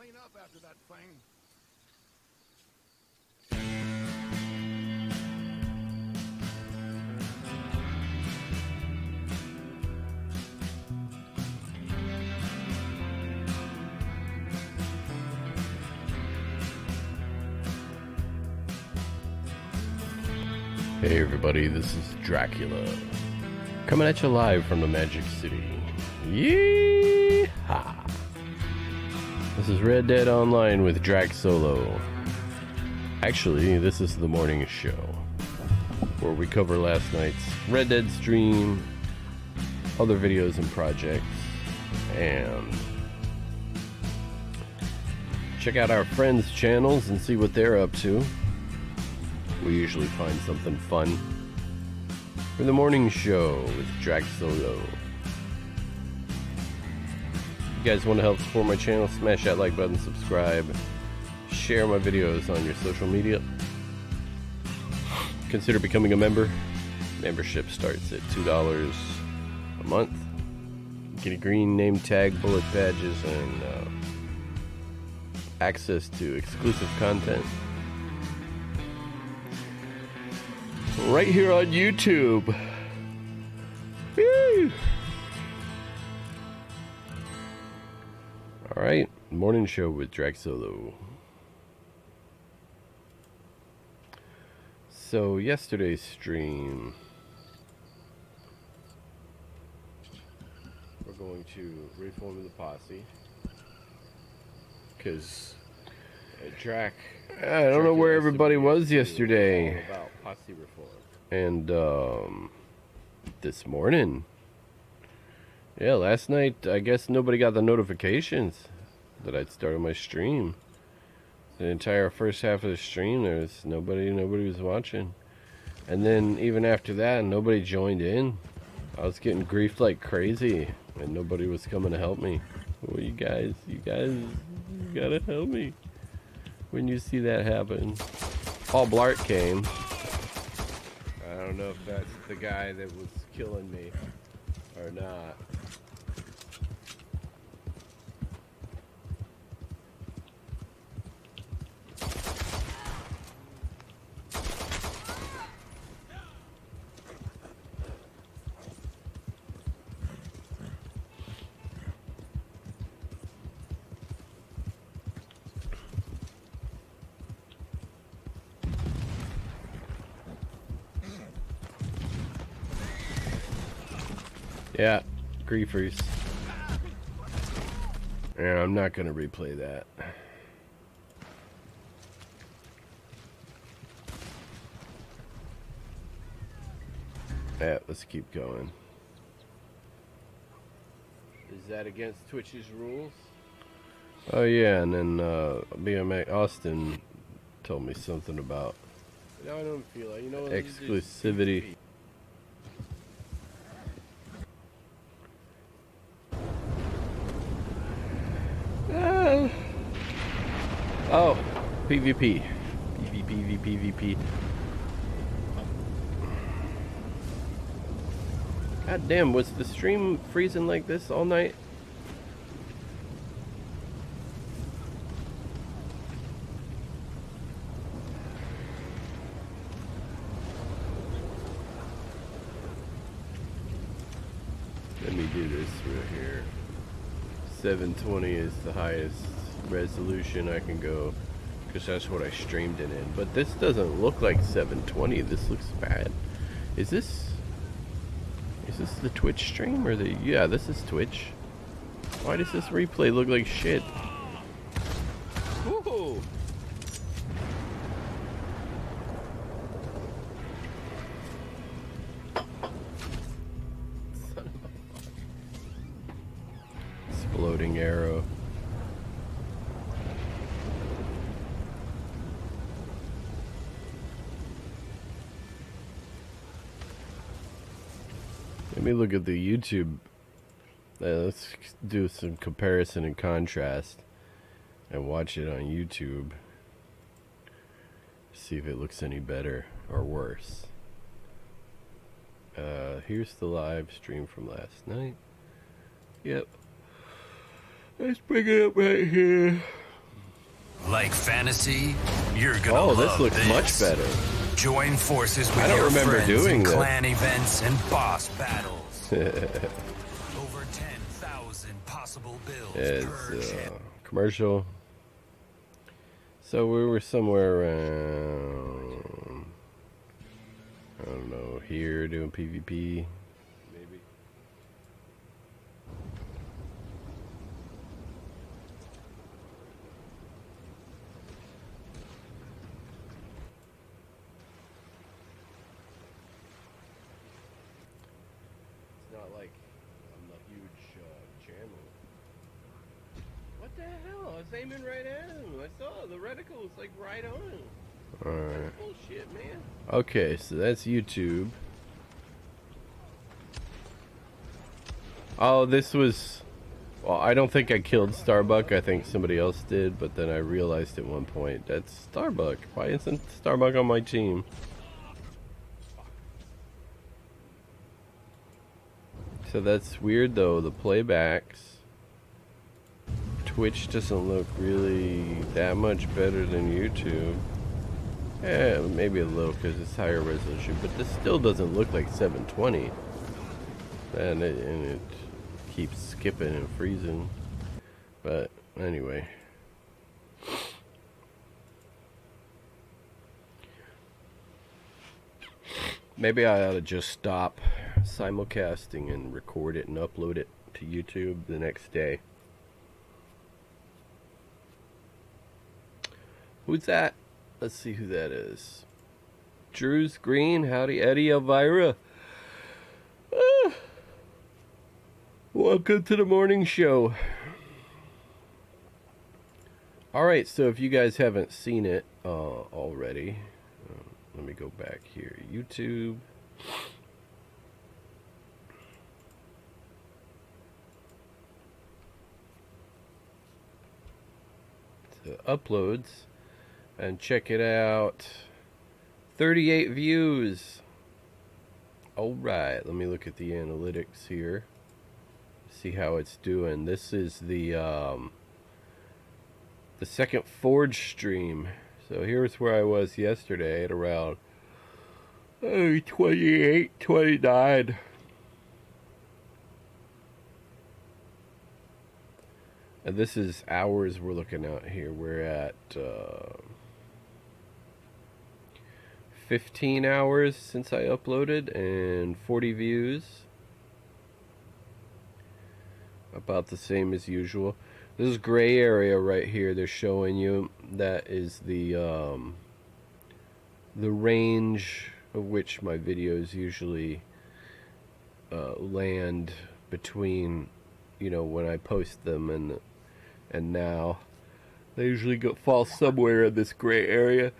clean up after that thing. Hey everybody, this is Dracula, coming at you live from the Magic City. Yeehaw! This is Red Dead Online with Drac Solo. Actually, this is the morning show, where we cover last night's Red Dead stream, other videos and projects, and check out our friends' channels and see what they're up to. We usually find something fun for the morning show with Drac Solo. If you guys want to help support my channel, smash that like button, subscribe, share my videos on your social media. Consider becoming a member. Membership starts at $2 a month. Get a green name tag, bullet badges, and access to exclusive content right here on YouTube. Woo! Alright, morning show with Drac Solo. So, yesterday's stream, we're going to reform the posse. Because Drac, I don't know where everybody was yesterday. About posse reform. And this morning, yeah, last night, I guess nobody got the notifications that I'd started my stream. The entire first half of the stream, there's nobody was watching. And then even after that, nobody joined in. I was getting griefed like crazy, and nobody was coming to help me. Well, you guys gotta help me when you see that happen. Paul Blart came. I don't know if that's the guy that was killing me or not. Yeah, griefers. Yeah, I'm not gonna replay that. Yeah, let's keep going. Is that against Twitch's rules? Oh yeah, and then BMX Austin told me something about I don't feel like, exclusivity. Oh, PvP. PvP. God damn, was the stream freezing like this all night? Let me do this right here. 720 is the highest resolution I can go, because that's what I streamed it in. But this doesn't look like 720. This looks bad. Is this the Twitch stream or the? Yeah, this is Twitch. Why does this replay look like shit? Whoa. Exploding arrow. Let me look at the YouTube. Let's do some comparison and contrast and watch it on YouTube. See if it looks any better or worse. Here's the live stream from last night. Yep. Let's bring it up right here. Like fantasy? You're gonna love this looks much better. Join forces with I don't your remember friends doing in this. clan events and boss battles. Over 10,000 possible builds per chip. Commercial. So we were somewhere around, I don't know, here doing PvP. Maybe. It's not like I'm a huge channel. What the hell? I was aiming right at him. I saw the reticle was like right on him. Alright. That's bullshit, man. Okay, so that's YouTube. Oh, this was... Well, I don't think I killed Starbuck. I think somebody else did, but then I realized at one point, that's Starbuck. Why isn't Starbuck on my team? So that's weird, though. The playbacks... Twitch doesn't look really that much better than YouTube. Yeah, maybe a little because it's higher resolution, but this still doesn't look like 720. And it keeps skipping and freezing. But anyway. Maybe I ought to just stop simulcasting and record it and upload it to YouTube the next day. Who's that? Let's see who that is. Drew's Green. Howdy, Eddie Elvira. Welcome to the morning show. Alright, so if you guys haven't seen it already, let me go back here. YouTube. To uploads. And check it out. 38 views. Alright, let me look at the analytics here. See how it's doing. This is the second Forge stream. So here's where I was yesterday at around 28, 29. And this is hours we're looking at here. We're at 15 hours since I uploaded and 40 views. About the same as usual. This gray area right here they're showing you, that is the range of which my videos usually land between, you know, when I post them and now. They usually fall somewhere in this gray area.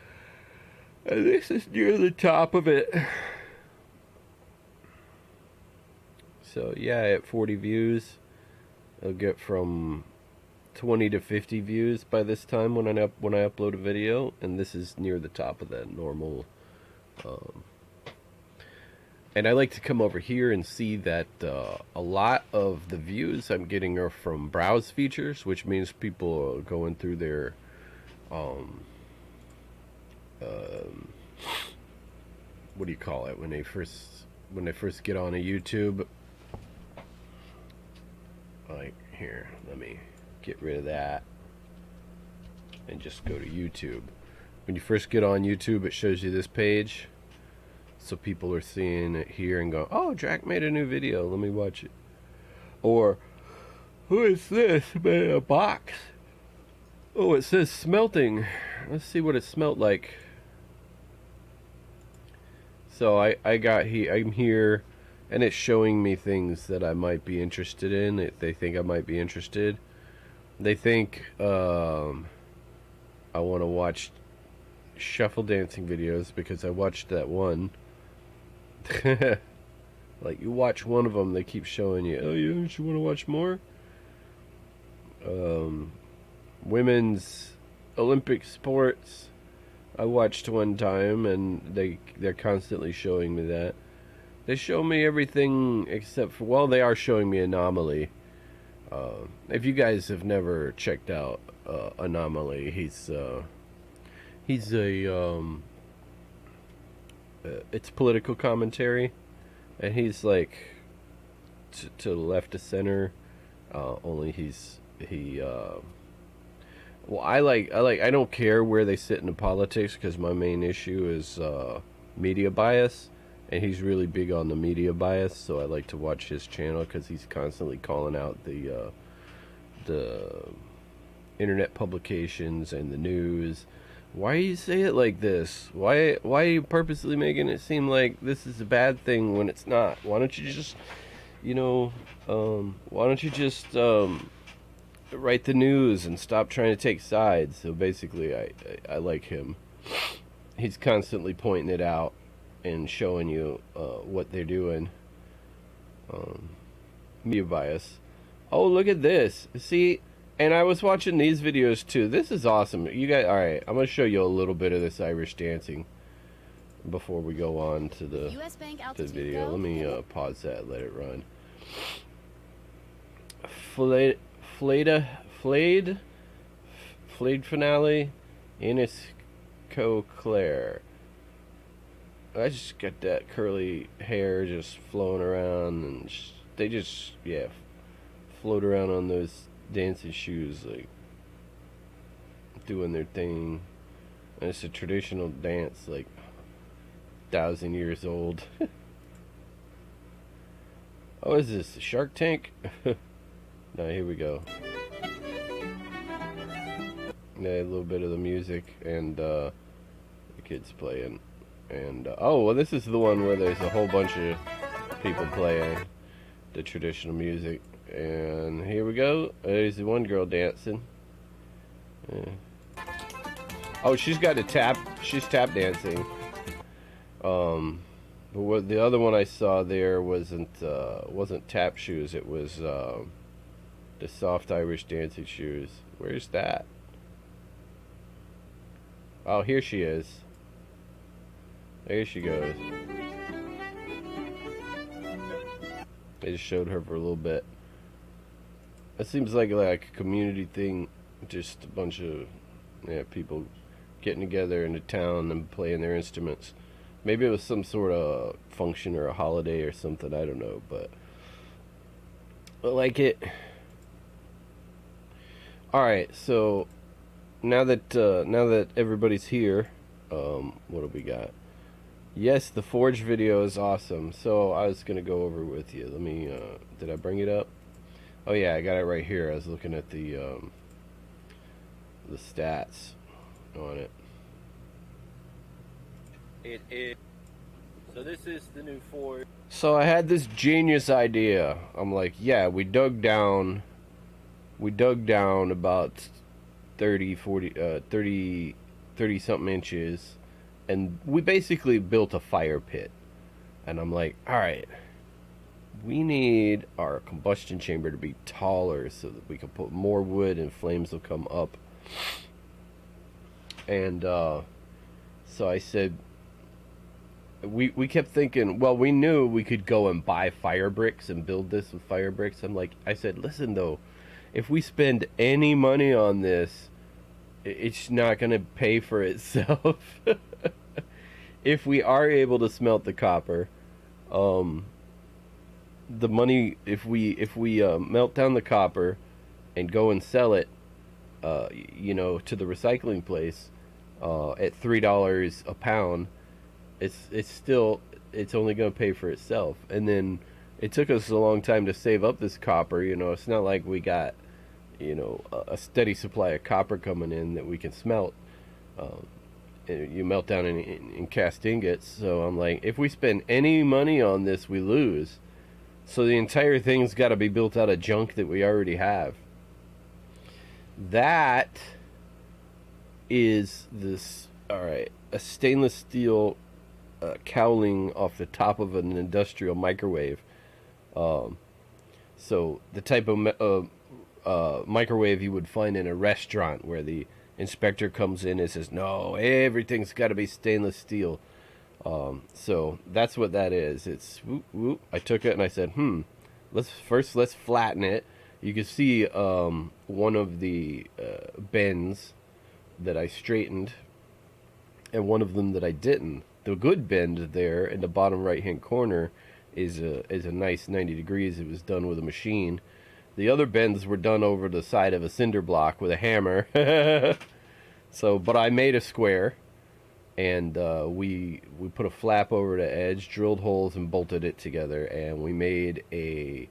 And this is near the top of it. So yeah, at 40 views, I'll get from 20 to 50 views by this time when I upload a video, and this is near the top of that normal. And I like to come over here and see that a lot of the views I'm getting are from browse features, which means people are going through their what do you call it when they first get on a YouTube. Like here, let me get rid of that and just go to YouTube. When you first get on YouTube, it shows you this page, so people are seeing it here and go, oh, Drac made a new video, let me watch it. Or, who is this? Made a box. Oh, it says smelting. Let's see what it smelt like. So I'm here, and it's showing me things that I might be interested in. They think I might be interested. They think I want to watch shuffle dancing videos because I watched that one. Like, you watch one of them, they keep showing you, oh yeah, you want to watch more? Women's Olympic sports I watched one time, and they're constantly showing me that. They show me everything except for, well, they are showing me Anomaly. If you guys have never checked out anomaly. He's a it's political commentary, and he's like to the left of center. Only well, I don't care where they sit in the politics, because my main issue is media bias, and he's really big on the media bias. So I like to watch his channel because he's constantly calling out the internet publications and the news. Why do you say it like this? Why are you purposely making it seem like this is a bad thing when it's not? Why don't you just, why don't you just write the news and stop trying to take sides? So basically, I like him. He's constantly pointing it out and showing you what they're doing. Media bias. Oh, look at this. See, and I was watching these videos too. This is awesome. You guys, all right, I'm going to show you a little bit of this Irish dancing before we go on to the video. Let me pause that, let it run. Flayed finale, Inisco Claire. I just got that curly hair just flowing around, and they just, yeah, float around on those dancing shoes, like doing their thing. And it's a traditional dance, like 1,000 years old. Oh, is this Shark Tank? No, here we go. Yeah, a little bit of the music and the kids playing. And oh, well, this is the one where there's a whole bunch of people playing the traditional music. And here we go. There's the one girl dancing. Oh, she's got a tap. She's tap dancing. But what the other one I saw there wasn't tap shoes. It was the soft Irish dancing shoes. Where's that? Oh, here she is. There she goes. They just showed her for a little bit. It seems like a community thing, just a bunch of people getting together in the town and playing their instruments. Maybe it was some sort of function or a holiday or something, I don't know, but I like it. Alright, so now that everybody's here, what do we got? Yes, the Forge video is awesome. So I was gonna go over with you. Let me did I bring it up? Oh yeah, I got it right here. I was looking at the stats on it. It is. So this is the new Forge. So I had this genius idea. I'm like, yeah, we dug down about 30 something inches, and we basically built a fire pit. And I'm like, all right, we need our combustion chamber to be taller so that we can put more wood and flames will come up. And so I said, we kept thinking, well, we knew we could go and buy fire bricks and build this with fire bricks. I said, listen though, if we spend any money on this, it's not going to pay for itself. If we are able to smelt the copper, the money, if we melt down the copper and go and sell it, to the recycling place, at $3 a pound, it's only going to pay for itself. And then it took us a long time to save up this copper. It's not like we got a steady supply of copper coming in that we can smelt. You melt down in cast ingots. So I'm like, if we spend any money on this, we lose. So the entire thing's got to be built out of junk that we already have. That is this, alright, a stainless steel cowling off the top of an industrial microwave. So the type of microwave you would find in a restaurant where the inspector comes in and says, no, everything's got to be stainless steel. So that's what that is. It's whoop, whoop. I took it and I said, let's flatten it, You can see one of the bends that I straightened, and one of them that I didn't. The good bend there in the bottom right hand corner is a nice 90 degrees. It was done with a machine. The other bends were done over the side of a cinder block with a hammer. So, but I made a square, and we put a flap over the edge, drilled holes, and bolted it together, and we made a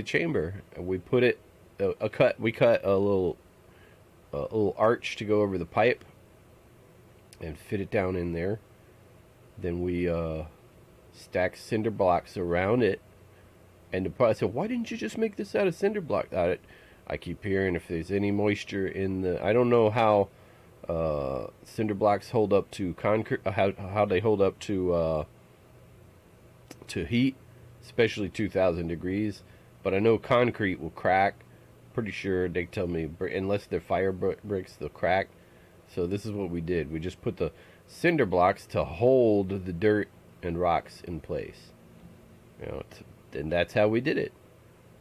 chamber. And we put it we cut a little arch to go over the pipe and fit it down in there. Then we stacked cinder blocks around it. And I said, why didn't you just make this out of cinder block? I keep hearing if there's any moisture in the... I don't know how cinder blocks hold up to concrete, how they hold up to heat, especially 2,000 degrees. But I know concrete will crack. Pretty sure they tell me, unless they're fire bricks, they'll crack. So this is what we did. We just put the cinder blocks to hold the dirt and rocks in place. You know, and that's how we did it.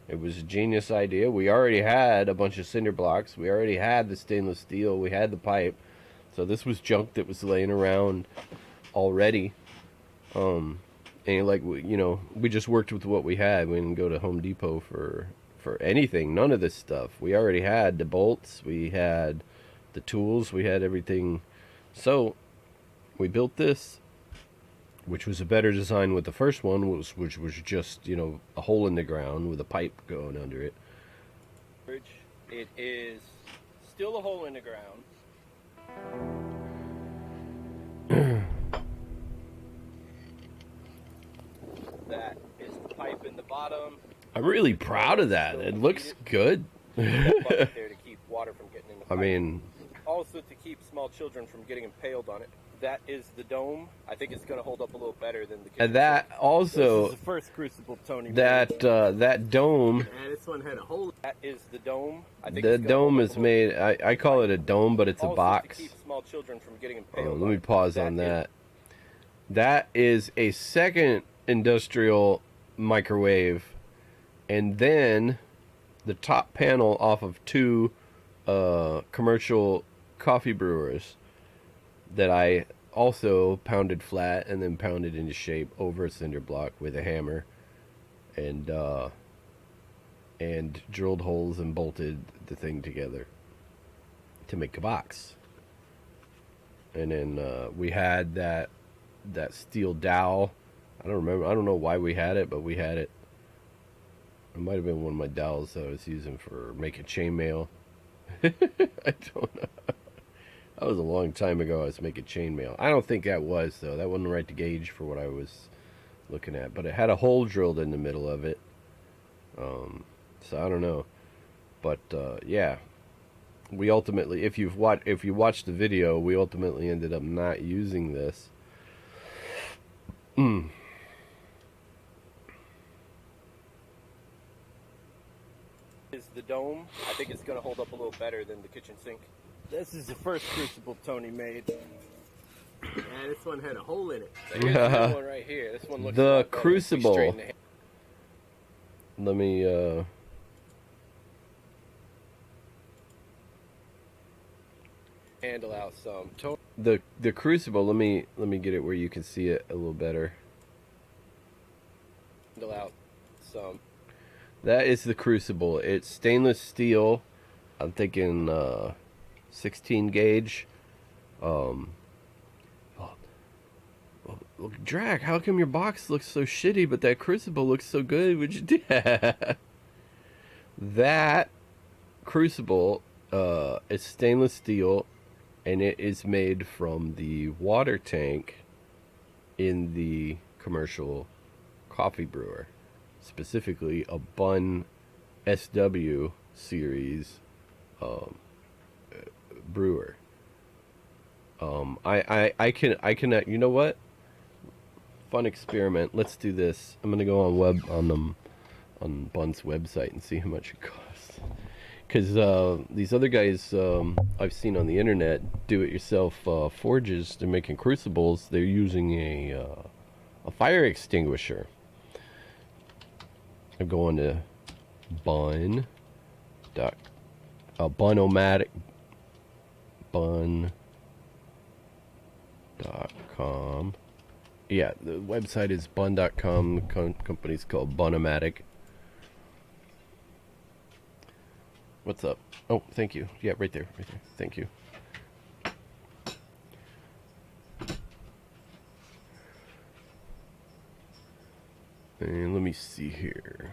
It was a genius idea. We already had a bunch of cinder blocks. We already had the stainless steel. We had the pipe. So this was junk that was laying around already. And like, you know, we just worked with what we had. We didn't go to Home Depot for anything. None of this stuff. We already had the bolts. We had the tools. We had everything. So we built this, which was a better design with the first one, which was just, you know, a hole in the ground with a pipe going under it. It is still a hole in the ground. That is the pipe in the bottom. I'm really proud of that. It looks good. There to keep water from getting in the pipe. I mean, also to keep small children from getting impaled on it. That is the dome. I think it's going to hold up a little better than the kitchen. And that also, this is the first crucible Tony made. That dome. And this one had a hole. That is the dome. I think the dome is made. I call it a dome, but it's also a box. To keep small children from getting impaled. Let me pause on that. That is a second industrial microwave, and then the top panel off of two commercial coffee brewers that I also pounded flat and then pounded into shape over a cinder block with a hammer, and drilled holes and bolted the thing together to make a box. And then we had that steel dowel. I don't remember. I don't know why we had it, but we had it. It might have been one of my dowels that I was using for making chainmail. I don't know. That was a long time ago. I was making chainmail. I don't think that was, though. That wasn't right to gauge for what I was looking at. But it had a hole drilled in the middle of it. So I don't know. But yeah, we ultimately, if you watched the video, we ultimately ended up not using this. Is the dome. I think it's going to hold up a little better than the kitchen sink. This is the first crucible Tony made. And this one had a hole in it. So here's the one right here. This one looks the crucible. Let me handle out some. The crucible. Let me get it where you can see it a little better. Handle out some. That is the crucible. It's stainless steel. I'm thinking 16 gauge. Look, Drac, how come your box looks so shitty, but that crucible looks so good? Would you do that? That crucible is stainless steel, and it is made from the water tank in the commercial coffee brewer. Specifically a Bun SW series brewer. I can you know what? Fun experiment. Let's do this. I'm gonna go on Bun's website and see how much it costs. Because these other guys I've seen on the internet, do-it-yourself forges. They're making crucibles. They're using a fire extinguisher. I go on to Bun-O-Matic, bun.com. Yeah, the website is bun.com. The company's called Bun-O-Matic. What's up? Oh, thank you. Yeah, right there. Right there. Thank you. And let me see here.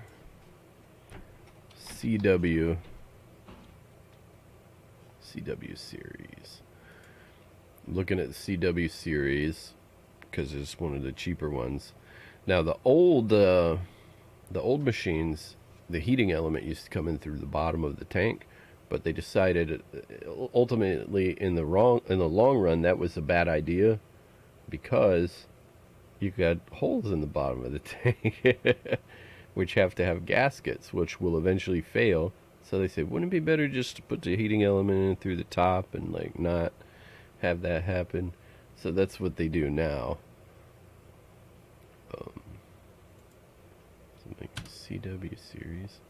CW series. Looking at the CW series because it's one of the cheaper ones. Now the old machines, the heating element used to come in through the bottom of the tank, but they decided ultimately in the long run that was a bad idea because you got holes in the bottom of the tank which have to have gaskets, which will eventually fail. So they said, wouldn't it be better just to put the heating element in through the top and like not have that happen? So that's what they do now. Something CW series.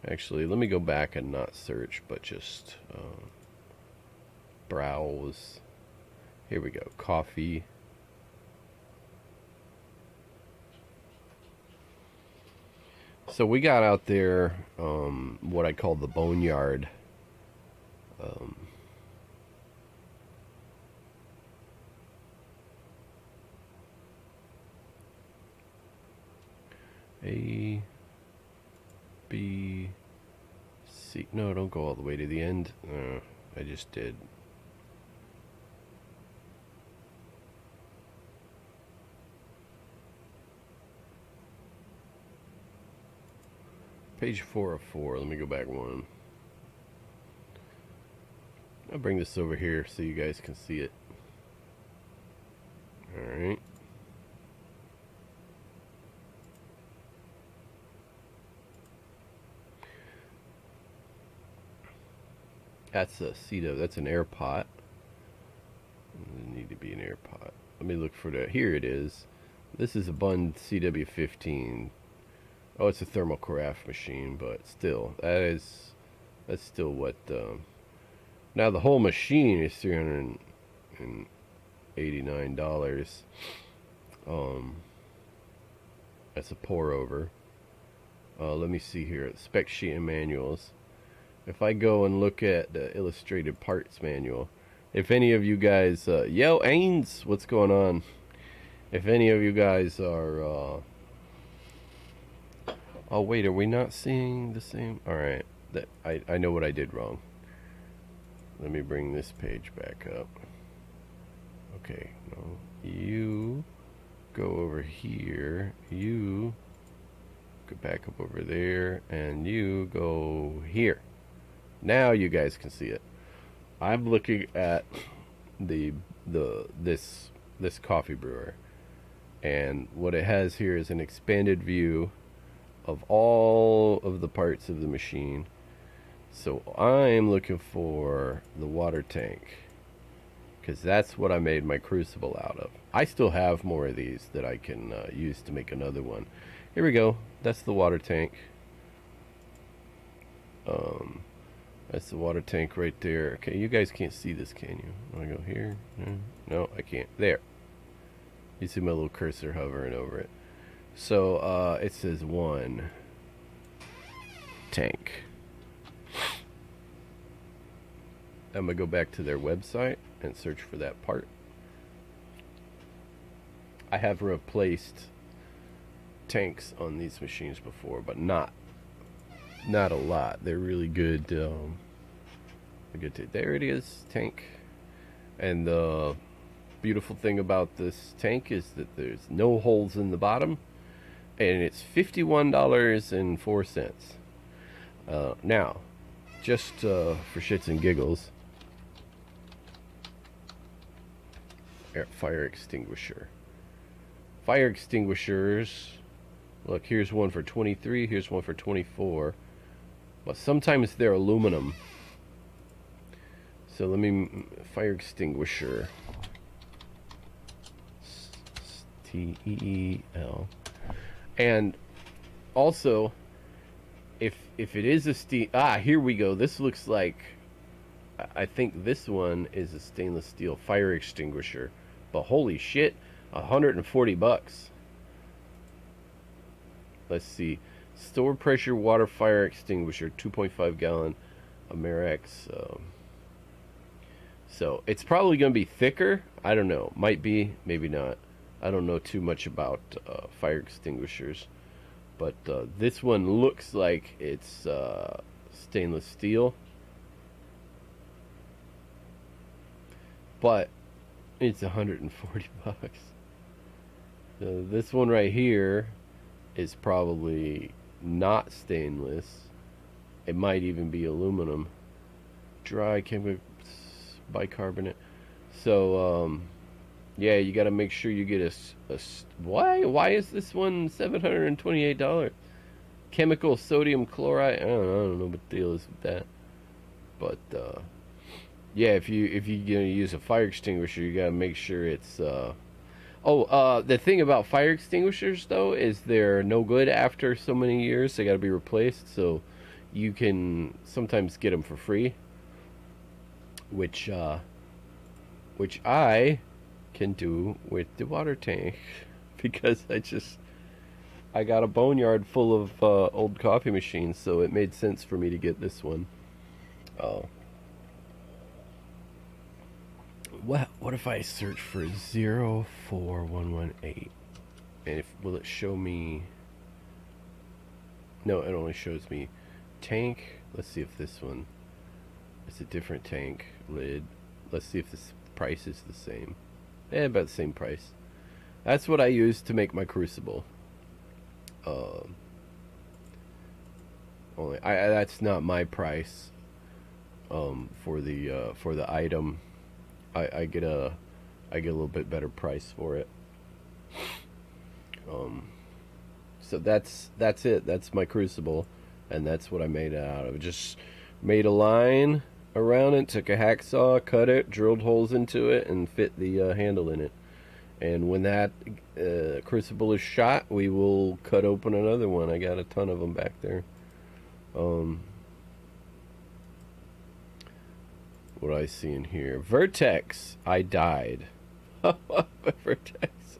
Actually, let me go back and not search, but just browse. Here we go. Coffee. So we got out there what I call the boneyard. A, B, C. No, don't go all the way to the end. I just did. Page 4 of 4. Let me go back one. I'll bring this over here so you guys can see it. Alright. That's a CW. That's an air pot. Doesn't need to be an air pot. Let me look for that. Here it is. This is a Bun CW15. Oh, it's a thermal carafe machine, but still, that's still what. Now the whole machine is $389. That's a pour over. Let me see here. Spec sheet and manuals. If I go and look at the illustrated parts manual, if any of you guys, yo, Ains, what's going on? If any of you guys are, oh wait, are we not seeing the same? All right, that I know what I did wrong. Let me bring this page back up. Okay, no, you go over here. You go back up over there, and you go here. Now you guys can see it. I'm looking at this coffee brewer, and what it has here is an expanded view of all of the parts of the machine. So I'm looking for the water tank because that's what I made my crucible out of. I still have more of these that I can use to make another one. Here we go. That's the water tank. That's the water tank right there. Okay, you guys can't see this, can you? Want to go here? No, I can't. There. You see my little cursor hovering over it. So it says one tank. I'm gonna go back to their website and search for that part. I have replaced tanks on these machines before, but not a lot. They're really good. There it is, tank. And the beautiful thing about this tank is that there's no holes in the bottom, and it's $51.04. Now, just for shits and giggles, fire extinguisher. Fire extinguishers. Look, here's one for 23. Here's one for 24. But sometimes they're aluminum. So let me fire extinguisher. TEEL. And also, if it is a steel, here we go. This looks like, I think this one is a stainless steel fire extinguisher. But holy shit, $140. Let's see. Store pressure water fire extinguisher, 2.5 gallon Amerix. So it's probably going to be thicker. I don't know. Might be, maybe not. I don't know too much about fire extinguishers. But this one looks like it's stainless steel. But it's $140. This one right here is probably not stainless. It might even be aluminum. Dry chemical bicarbonate. So yeah, you got to make sure you get a why is this one $728? Chemical sodium chloride. I don't know what the deal is with that. But yeah, if you're gonna use a fire extinguisher, you gotta make sure it's the thing about fire extinguishers though is they're no good after so many years. They gotta be replaced. So you can sometimes get them for free, which I can do with the water tank because I got a boneyard full of old coffee machines, so it made sense for me to get this one. What if I search for 04118? And will it show me? No, it only shows me tank. Let's see if this one is a different tank lid. Let's see if this price is the same. About the same price. That's what I use to make my crucible. That's not my price. For the item. I get a little bit better price for it. So that's it. That's my crucible, and that's what I made it out of. Just made a line around it, took a hacksaw, cut it, drilled holes into it, and fit the handle in it. And when that crucible is shot, we will cut open another one. I got a ton of them back there. What I see in here, Vertex. I died. Vertex.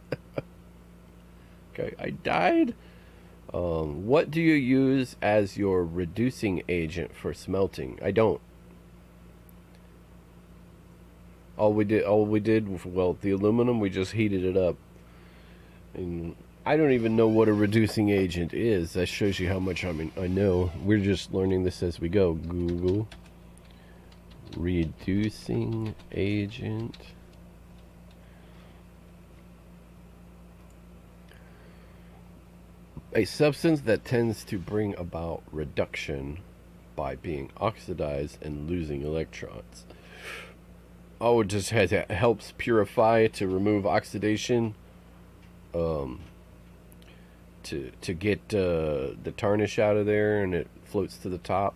Okay, I died. What do you use as your reducing agent for smelting? I don't. All we did, well, the aluminum, we just heated it up. And I don't even know what a reducing agent is. That shows you how much I know. We're just learning this as we go. Google. Reducing agent. A substance that tends to bring about reduction by being oxidized and losing electrons. Oh, it just helps purify to remove oxidation. To get the tarnish out of there, and it floats to the top.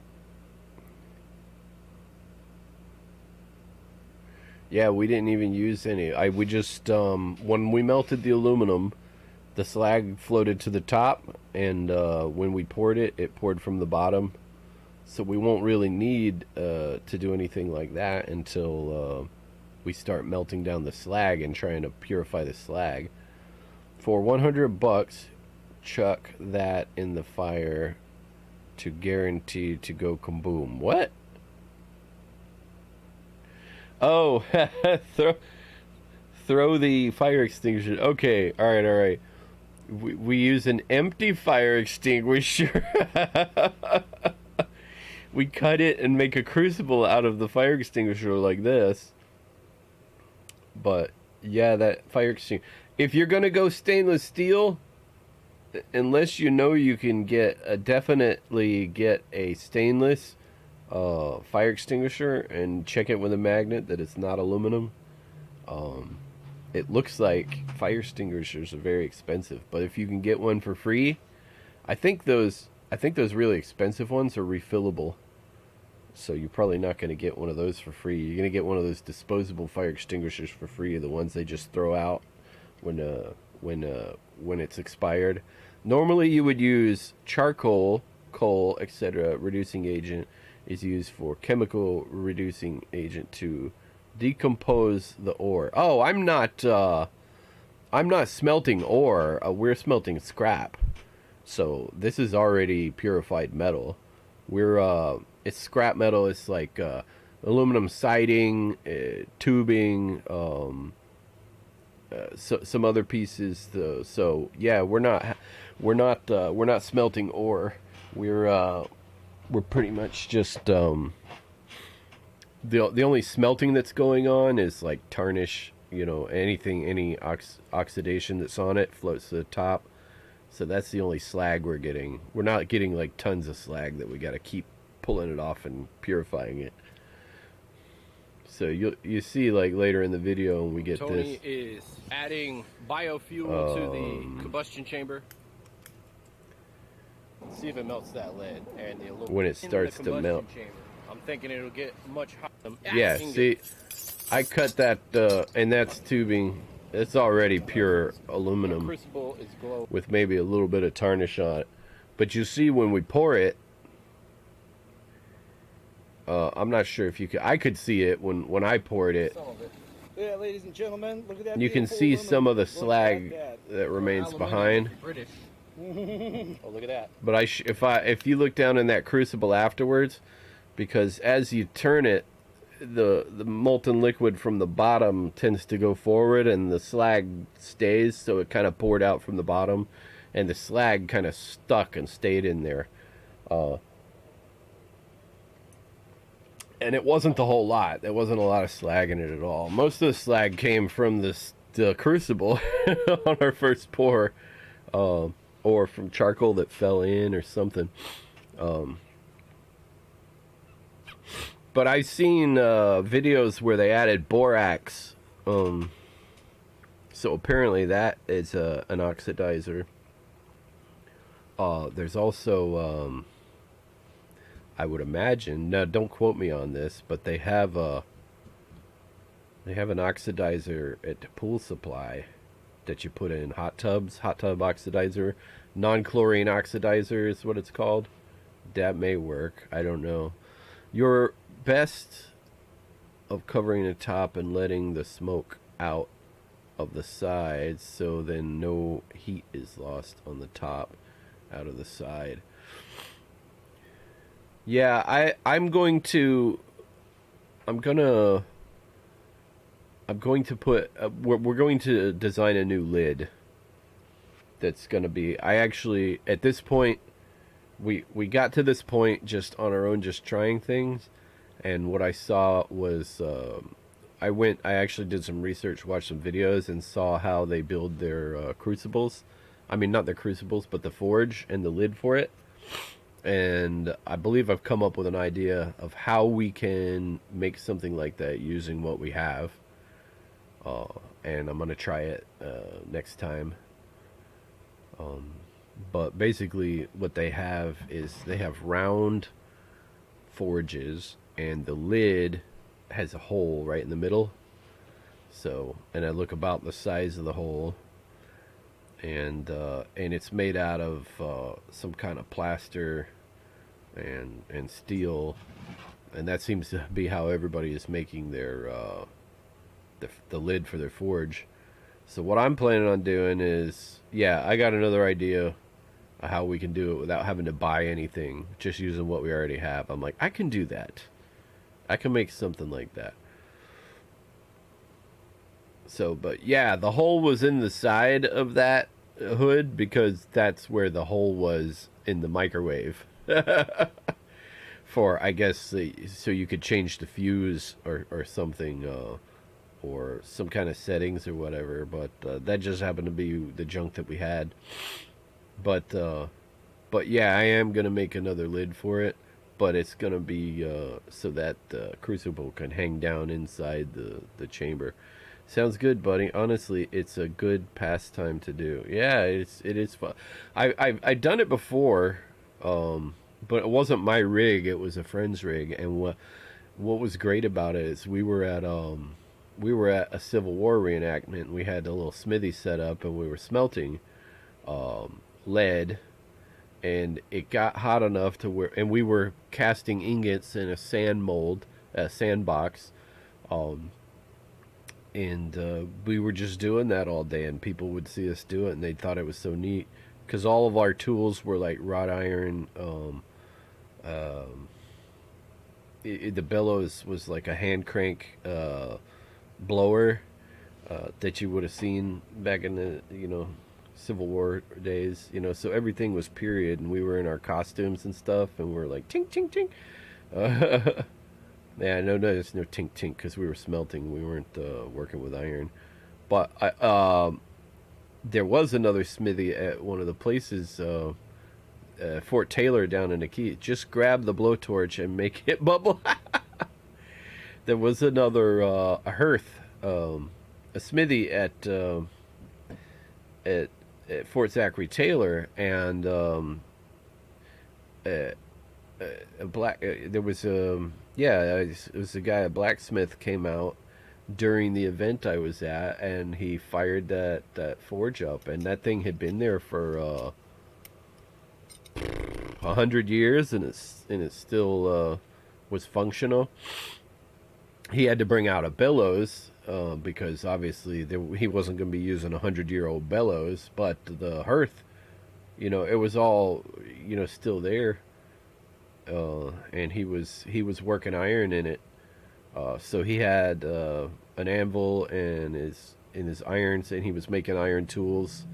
Yeah, we didn't even use any. We just when we melted the aluminum, the slag floated to the top, and when we poured it, it poured from the bottom. So we won't really need to do anything like that until we start melting down the slag and trying to purify the slag. For $100, chuck that in the fire to guarantee to go kaboom. What? Oh, throw the fire extinguisher. Okay, all right. We use an empty fire extinguisher. We cut it and make a crucible out of the fire extinguisher like this. But yeah, that fire extinguisher. If you're gonna go stainless steel, unless you know you can definitely get a stainless fire extinguisher and check it with a magnet that it's not aluminum. It looks like fire extinguishers are very expensive, but if you can get one for free, I think those really expensive ones are refillable. So you're probably not going to get one of those for free. You're going to get one of those disposable fire extinguishers for free, the ones they just throw out when it's expired. Normally you would use charcoal coal, etc. reducing agent is used for chemical reducing agent to decompose the ore. Oh, I'm not smelting ore. We're smelting scrap. So this is already purified metal. It's scrap metal. It's like aluminum siding, tubing, some other pieces. So yeah, we're not smelting ore. We're pretty much just the only smelting that's going on is like tarnish. Any oxidation that's on it floats to the top. So that's the only slag we're getting. We're not getting like tons of slag that we got to keep pulling it off and purifying it. So you see like later in the video when we get Tony this. is adding biofuel to the combustion chamber. Let's see if it melts that lead and the aluminum when it starts to melt. Chamber. I'm thinking it'll get much hotter. Yeah, see, I cut that and that's tubing. It's already pure aluminum Crucible is glow with maybe a little bit of tarnish on it. But you see when we pour it, I'm not sure if you could. I could see it when I poured it. some of it. Yeah, ladies and gentlemen, look at that. You can see some of the slag that remains behind. British. Oh, look at that. But if you look down in that crucible afterwards, because as you turn it, the molten liquid from the bottom tends to go forward and the slag stays, so it kind of poured out from the bottom and the slag kind of stuck and stayed in there. And it wasn't a whole lot. There wasn't a lot of slag in it at all. Most of the slag came from the crucible on our first pour, or from charcoal that fell in or something. But I've seen videos where they added borax. So apparently that is an oxidizer. There's also, I would imagine, now don't quote me on this, but they have an oxidizer at the pool supply that you put in hot tubs, hot tub oxidizer, non-chlorine oxidizer is what it's called. That may work. I don't know. You're best of covering the top and letting the smoke out of the sides, so then no heat is lost on the top out of the side. Yeah, I'm going to put we're going to design a new lid that's going to be, I actually at this point we got to this point just on our own, just trying things, and what I saw was I actually did some research, watched some videos, and saw how they build their crucibles. I mean, not the crucibles, but the forge and the lid for it. And I believe I've come up with an idea of how we can make something like that using what we have. And I'm going to try it next time. But basically what they have is they have round forges, and the lid has a hole right in the middle. So, and I look about the size of the hole, and it's made out of some kind of plaster and steel, and that seems to be how everybody is making their the lid for their forge. So what I'm planning on doing is, yeah, I got another idea of how we can do it without having to buy anything, just using what we already have. I'm like, I can do that. I can make something like that. So, but yeah, the hole was in the side of that hood because that's where the hole was in the microwave. For, I guess, so you could change the fuse or something, or some kind of settings or whatever. But that just happened to be the junk that we had. But yeah, I am gonna make another lid for it, but it's gonna be so that the crucible can hang down inside the chamber. Sounds good, buddy. Honestly, it's a good pastime to do. Yeah, it is fun. I've done it before, but it wasn't my rig. It was a friend's rig, and what was great about it is we were at a Civil War reenactment. We had a little smithy set up, and we were smelting lead and it got hot enough to where, and we were casting ingots in a sand mold, a sandbox, and we were just doing that all day, and people would see us do it, and they thought it was so neat, because all of our tools were like wrought iron. The bellows was like a hand crank blower that you would have seen back in the, you know, Civil War days, you know, so everything was period, and we were in our costumes and stuff, and we were like tink tink tink. Yeah, no, there's no tink tink because we were smelting, we weren't working with iron. But there was another smithy at one of the places, Fort Taylor down in the Key. Just grab the blowtorch and make it bubble. There was another a hearth, a smithy at Fort Zachary Taylor, and a black. There was it was a guy, a blacksmith, came out during the event I was at, and he fired that forge up, and that thing had been there for 100 years, and it still was functional. He had to bring out a bellows because obviously he wasn't going to be using 100-year-old bellows, but the hearth, you know, it was all, you know, still there, and he was working iron in it. So he had an anvil and his irons, and he was making iron tools.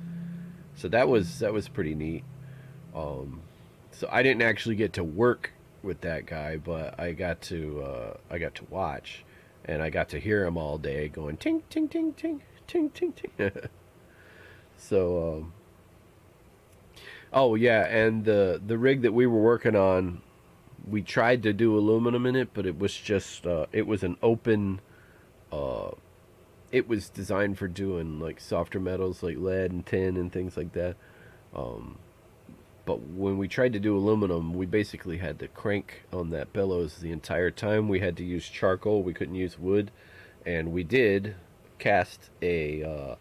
So that was pretty neat. So I didn't actually get to work with that guy, but I got to watch, and I got to hear him all day going ting ting ting ting ting ting ting. So oh yeah, and the rig that we were working on, we tried to do aluminum in it, but it was just it was an open, it was designed for doing like softer metals like lead and tin and things like that. But when we tried to do aluminum, we basically had to crank on that bellows the entire time. We had to use charcoal. We couldn't use wood. And we did cast an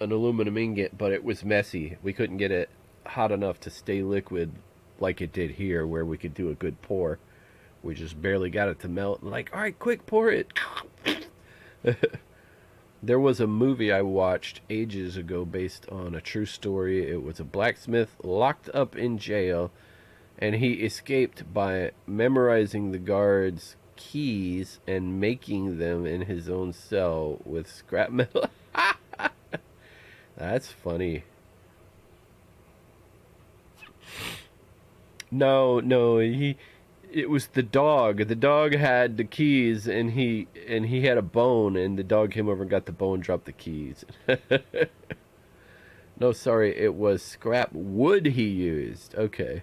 aluminum ingot, but it was messy. We couldn't get it hot enough to stay liquid like it did here, where we could do a good pour. We just barely got it to melt. Like, all right, quick, pour it. There was a movie I watched ages ago based on a true story. It was a blacksmith locked up in jail, and he escaped by memorizing the guards' keys and making them in his own cell with scrap metal. That's funny. No, it was the dog. The dog had the keys, and he had a bone, and the dog came over and got the bone, dropped the keys. No, sorry, it was scrap wood he used. Okay.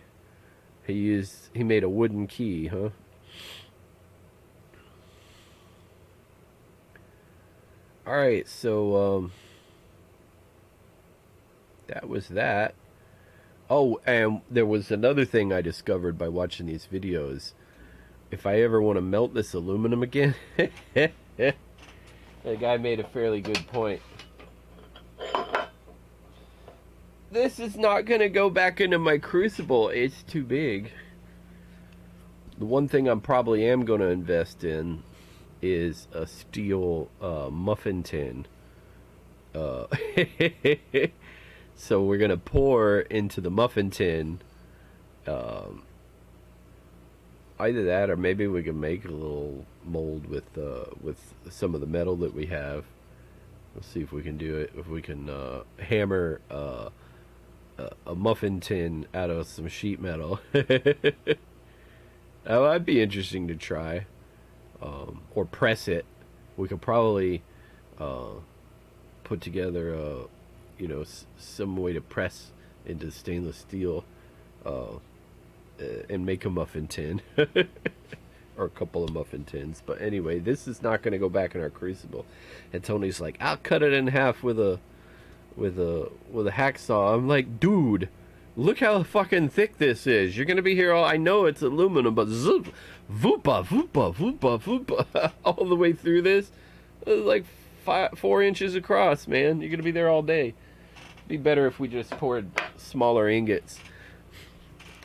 He made a wooden key, huh? Alright, so that was that. Oh, and there was another thing I discovered by watching these videos. If I ever want to melt this aluminum again, the guy made a fairly good point. This is not going to go back into my crucible. It's too big. The one thing I'm probably am going to invest in is a steel muffin tin. So we're going to pour into the muffin tin. Either that, or maybe we can make a little mold with some of the metal that we have. Let's see if we can do it. If we can hammer a muffin tin out of some sheet metal. That would be interesting to try. Or press it. We could probably put together you know, some way to press into stainless steel and make a muffin tin. Or a couple of muffin tins. But anyway, this is not going to go back in our crucible. And Tony's like, I'll cut it in half with a hacksaw. I'm like, dude, look how fucking thick this is. You're going to be here all, I know it's aluminum, but zoop, voopa, voopa, voopa, voopa, all the way through this. It's like 4 inches across, man. You're going to be there all day. Be better if we just poured smaller ingots.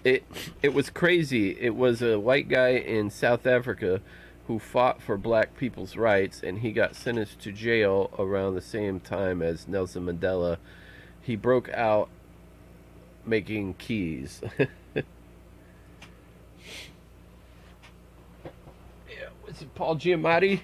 it was crazy. It was a white guy in South Africa who fought for black people's rights, and he got sentenced to jail around the same time as Nelson Mandela. He broke out making keys. Yeah, was it Paul Giamatti?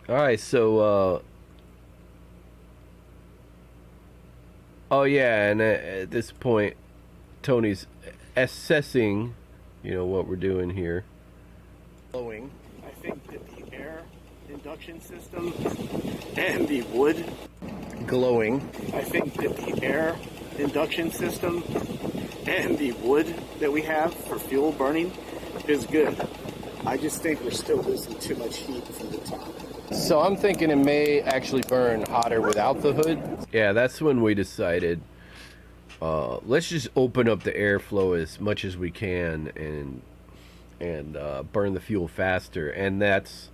All right, so oh yeah, and at this point Tony's assessing, you know, what we're doing here. Glowing. I think that the air induction system and the wood glowing. I think that the air induction system and the wood that we have for fuel burning is good. I just think we're still losing too much heat from the top. So I'm thinking it may actually burn hotter without the hood. Yeah, that's when we decided, let's just open up the airflow as much as we can and burn the fuel faster. And that's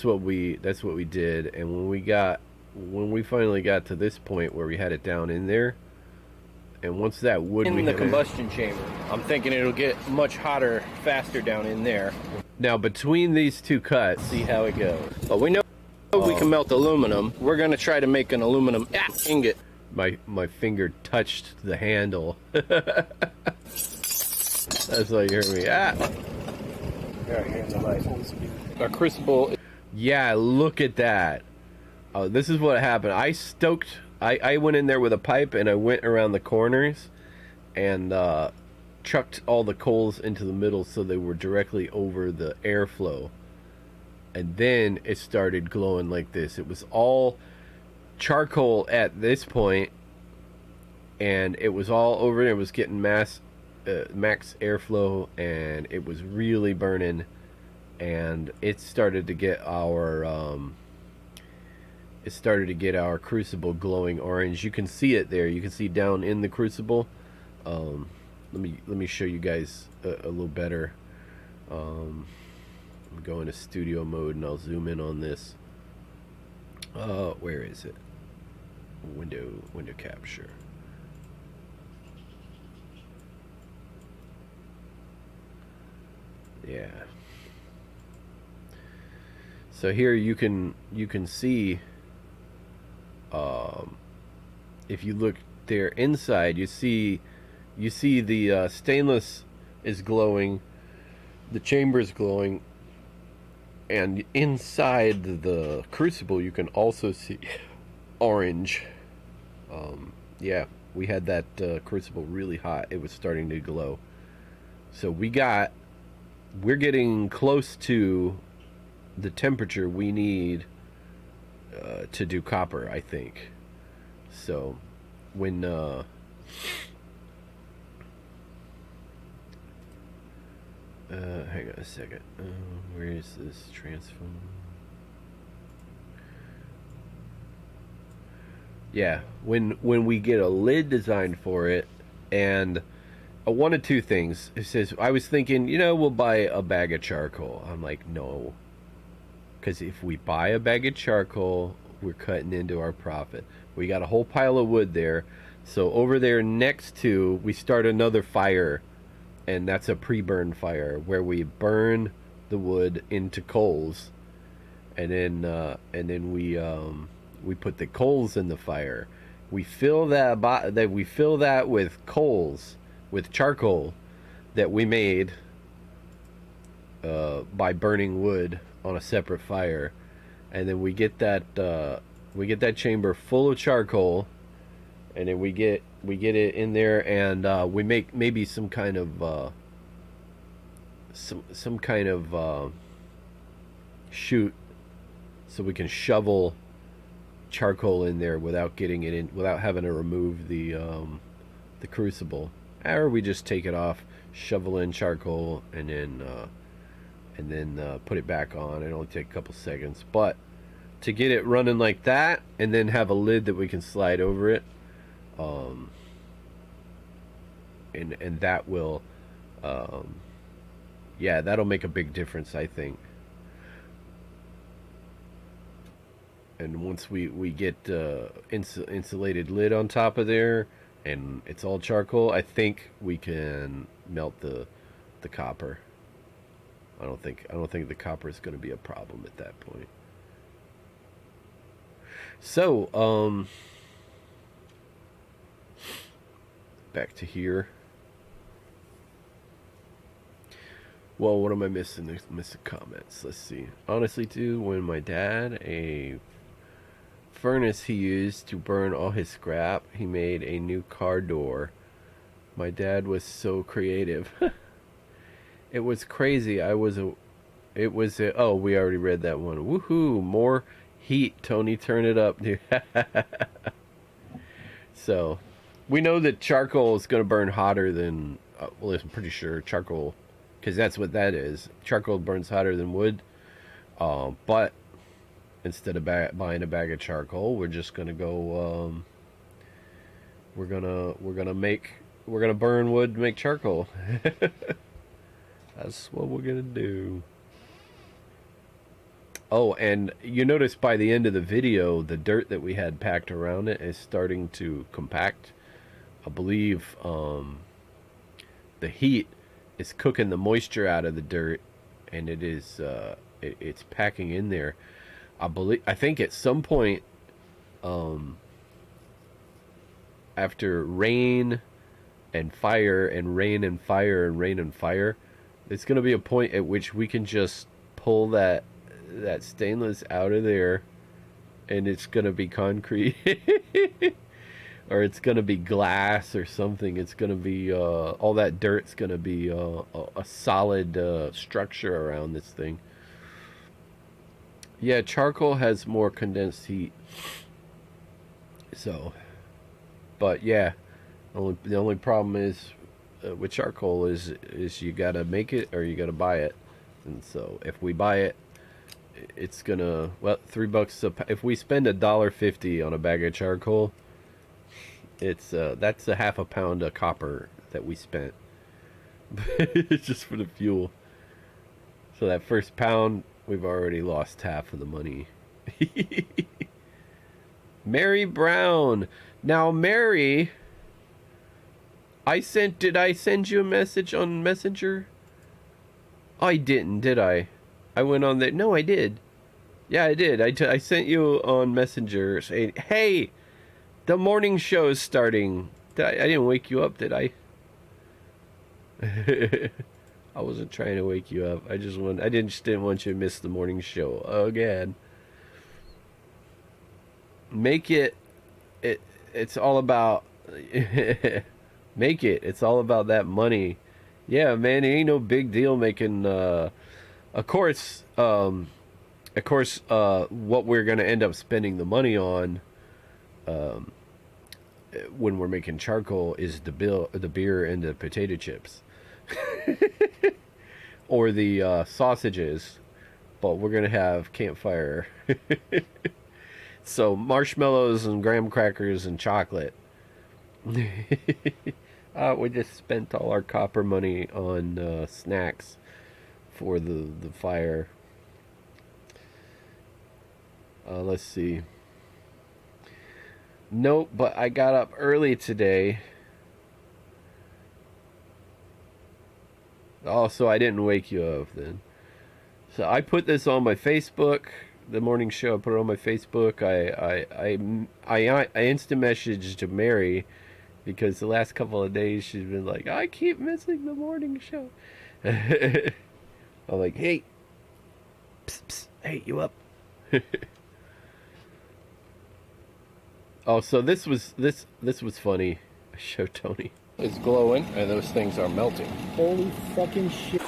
what we did. And when we finally got to this point where we had it down in there, and once that wood in the combustion chamber, I'm thinking it'll get much hotter faster down in there. Now between these two cuts, See how it goes. But we know we can melt aluminum. We're gonna try to make an aluminum ingot. my finger touched the handle. That's why you heard me. A crucible. Yeah, look at that. This is what happened. I went in there with a pipe and I went around the corners and chucked all the coals into the middle so they were directly over the airflow. And then it started glowing like this. It was all charcoal at this point, and it was all over there. It was getting max airflow, and it was really burning. And it started to get our crucible glowing orange. You can see it there. You can see down in the crucible. Let me show you guys a little better. I'm going to studio mode and I'll zoom in on this. Where is it? Window capture. Yeah. So here you can see, if you look there inside, you see the stainless is glowing, the chamber is glowing, and inside the crucible you can also see orange. Yeah, we had that crucible really hot. It was starting to glow. So we're getting close to the temperature we need to do copper, I think. So when hang on a second. Where is this transform? Yeah, when we get a lid designed for it, and one of two things. It says, I was thinking, you know, we'll buy a bag of charcoal. I'm like, no, because if we buy a bag of charcoal, we're cutting into our profit. We got a whole pile of wood there, so over there next to, we start another fire. And that's a pre-burn fire where we burn the wood into coals, and then we put the coals in the fire. We fill that with coals, with charcoal that we made by burning wood on a separate fire, and then we get that chamber full of charcoal, and then we get it in there, and we make maybe some kind of chute, so we can shovel charcoal in there without getting it in, without having to remove the crucible. Or we just take it off, shovel in charcoal, and then put it back on. It only take a couple seconds, but to get it running like that, and then have a lid that we can slide over it. And that will yeah, that'll make a big difference, I think. And once we get insulated lid on top of there, and it's all charcoal, I think we can melt the copper. I don't think the copper is going to be a problem at that point. So, back to here. Well, what am I missing? Missing comments. Let's see. Honestly, too, when my dad, a furnace he used to burn all his scrap, he made a new car door. My dad was so creative. It was crazy. Oh, we already read that one. Woohoo! More heat, Tony. Turn it up, dude. So, we know that charcoal is going to burn hotter than, well, I'm pretty sure charcoal, because that's what that is. Charcoal burns hotter than wood. But instead of buying a bag of charcoal, we're just going to go, we're going to burn wood to make charcoal. That's what we're going to do. Oh, and you notice by the end of the video, the dirt that we had packed around it is starting to compact. I believe the heat is cooking the moisture out of the dirt, and it is it's packing in there. I think at some point after rain and fire and rain and fire and rain and fire, there's going to be a point at which we can just pull that stainless out of there, and it's going to be concrete. Or it's going to be glass or something. It's going to be all that dirt's going to be a solid structure around this thing. Yeah, charcoal has more condensed heat. So, but yeah, the only problem is with charcoal is you got to make it or you got to buy it. And so if we buy it, it's gonna, well, $3 if we spend $1.50 on a bag of charcoal, it's that's a half a pound of copper that we spent. Just for the fuel. So that first pound, we've already lost half of the money. Mary Brown. Now, Mary, did I send you a message on Messenger? I didn't, did I? I went on there. No, I did. Yeah, I did. I sent you on Messenger saying, hey, the morning show is starting. I didn't wake you up, did I? I wasn't trying to wake you up. I just didn't want you to miss the morning show again. Make it. It's all about. Make it. It's all about that money. Yeah, man. It ain't no big deal making. Of course, what we're gonna end up spending the money on, when we're making charcoal, is the beer and the potato chips, or the sausages. But we're gonna have campfire, so marshmallows and graham crackers and chocolate. We just spent all our copper money on snacks for the fire. Let's see. Nope, but I got up early today. Oh, so I didn't wake you up then. So I put this on my Facebook, the morning show. I put it on my Facebook. I instant messaged to Mary because the last couple of days she's been like, I keep missing the morning show. I'm like, hey, psst, psst, hey, you up? Oh, so this was funny. I showed Tony. It's glowing, and those things are melting. Holy fucking shit!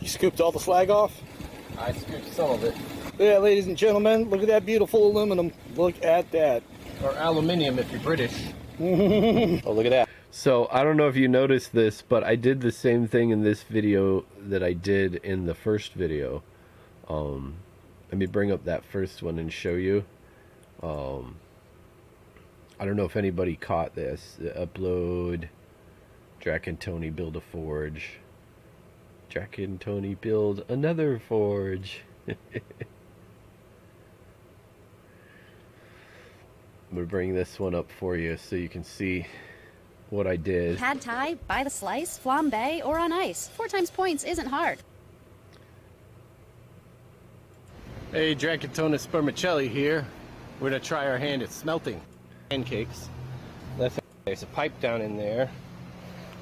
You scooped all the slag off? I scooped some of it. Yeah, ladies and gentlemen, look at that beautiful aluminum. Look at that. Or aluminium if you're British. Oh, look at that. So, I don't know if you noticed this, but I did the same thing in this video that I did in the first video. Let me bring up that first one and show you. I don't know if anybody caught this. Upload. Drac and Tony build a forge. Drac and Tony build another forge. I'm gonna bring this one up for you so you can see what I did. Pad thai, by the slice, flambe, or on ice. 4 times points isn't hard. Hey, Drac and Tony Spermicelli here. We're gonna try our hand at smelting pancakes. There's a pipe down in there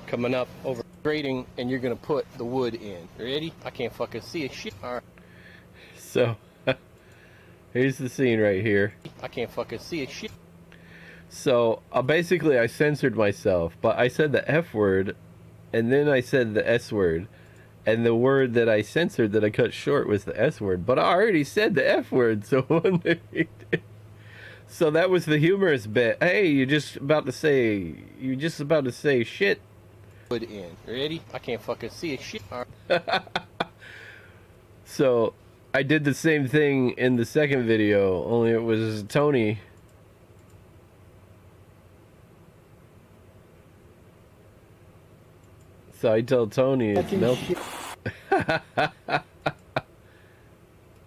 coming up over grating, and you're gonna put the wood in. Ready? I can't fucking see a shit. All right. So here's the scene right here. I can't fucking see a shit. So basically I censored myself, but I said the F word and then I said the S word, and the word that I censored that I cut short was the S word, but I already said the F word. So that was the humorous bit. Hey, you're just about to say shit. Put it in. Ready? I can't fucking see a shit. So I did the same thing in the second video, only it was Tony. So I told Tony it's melting.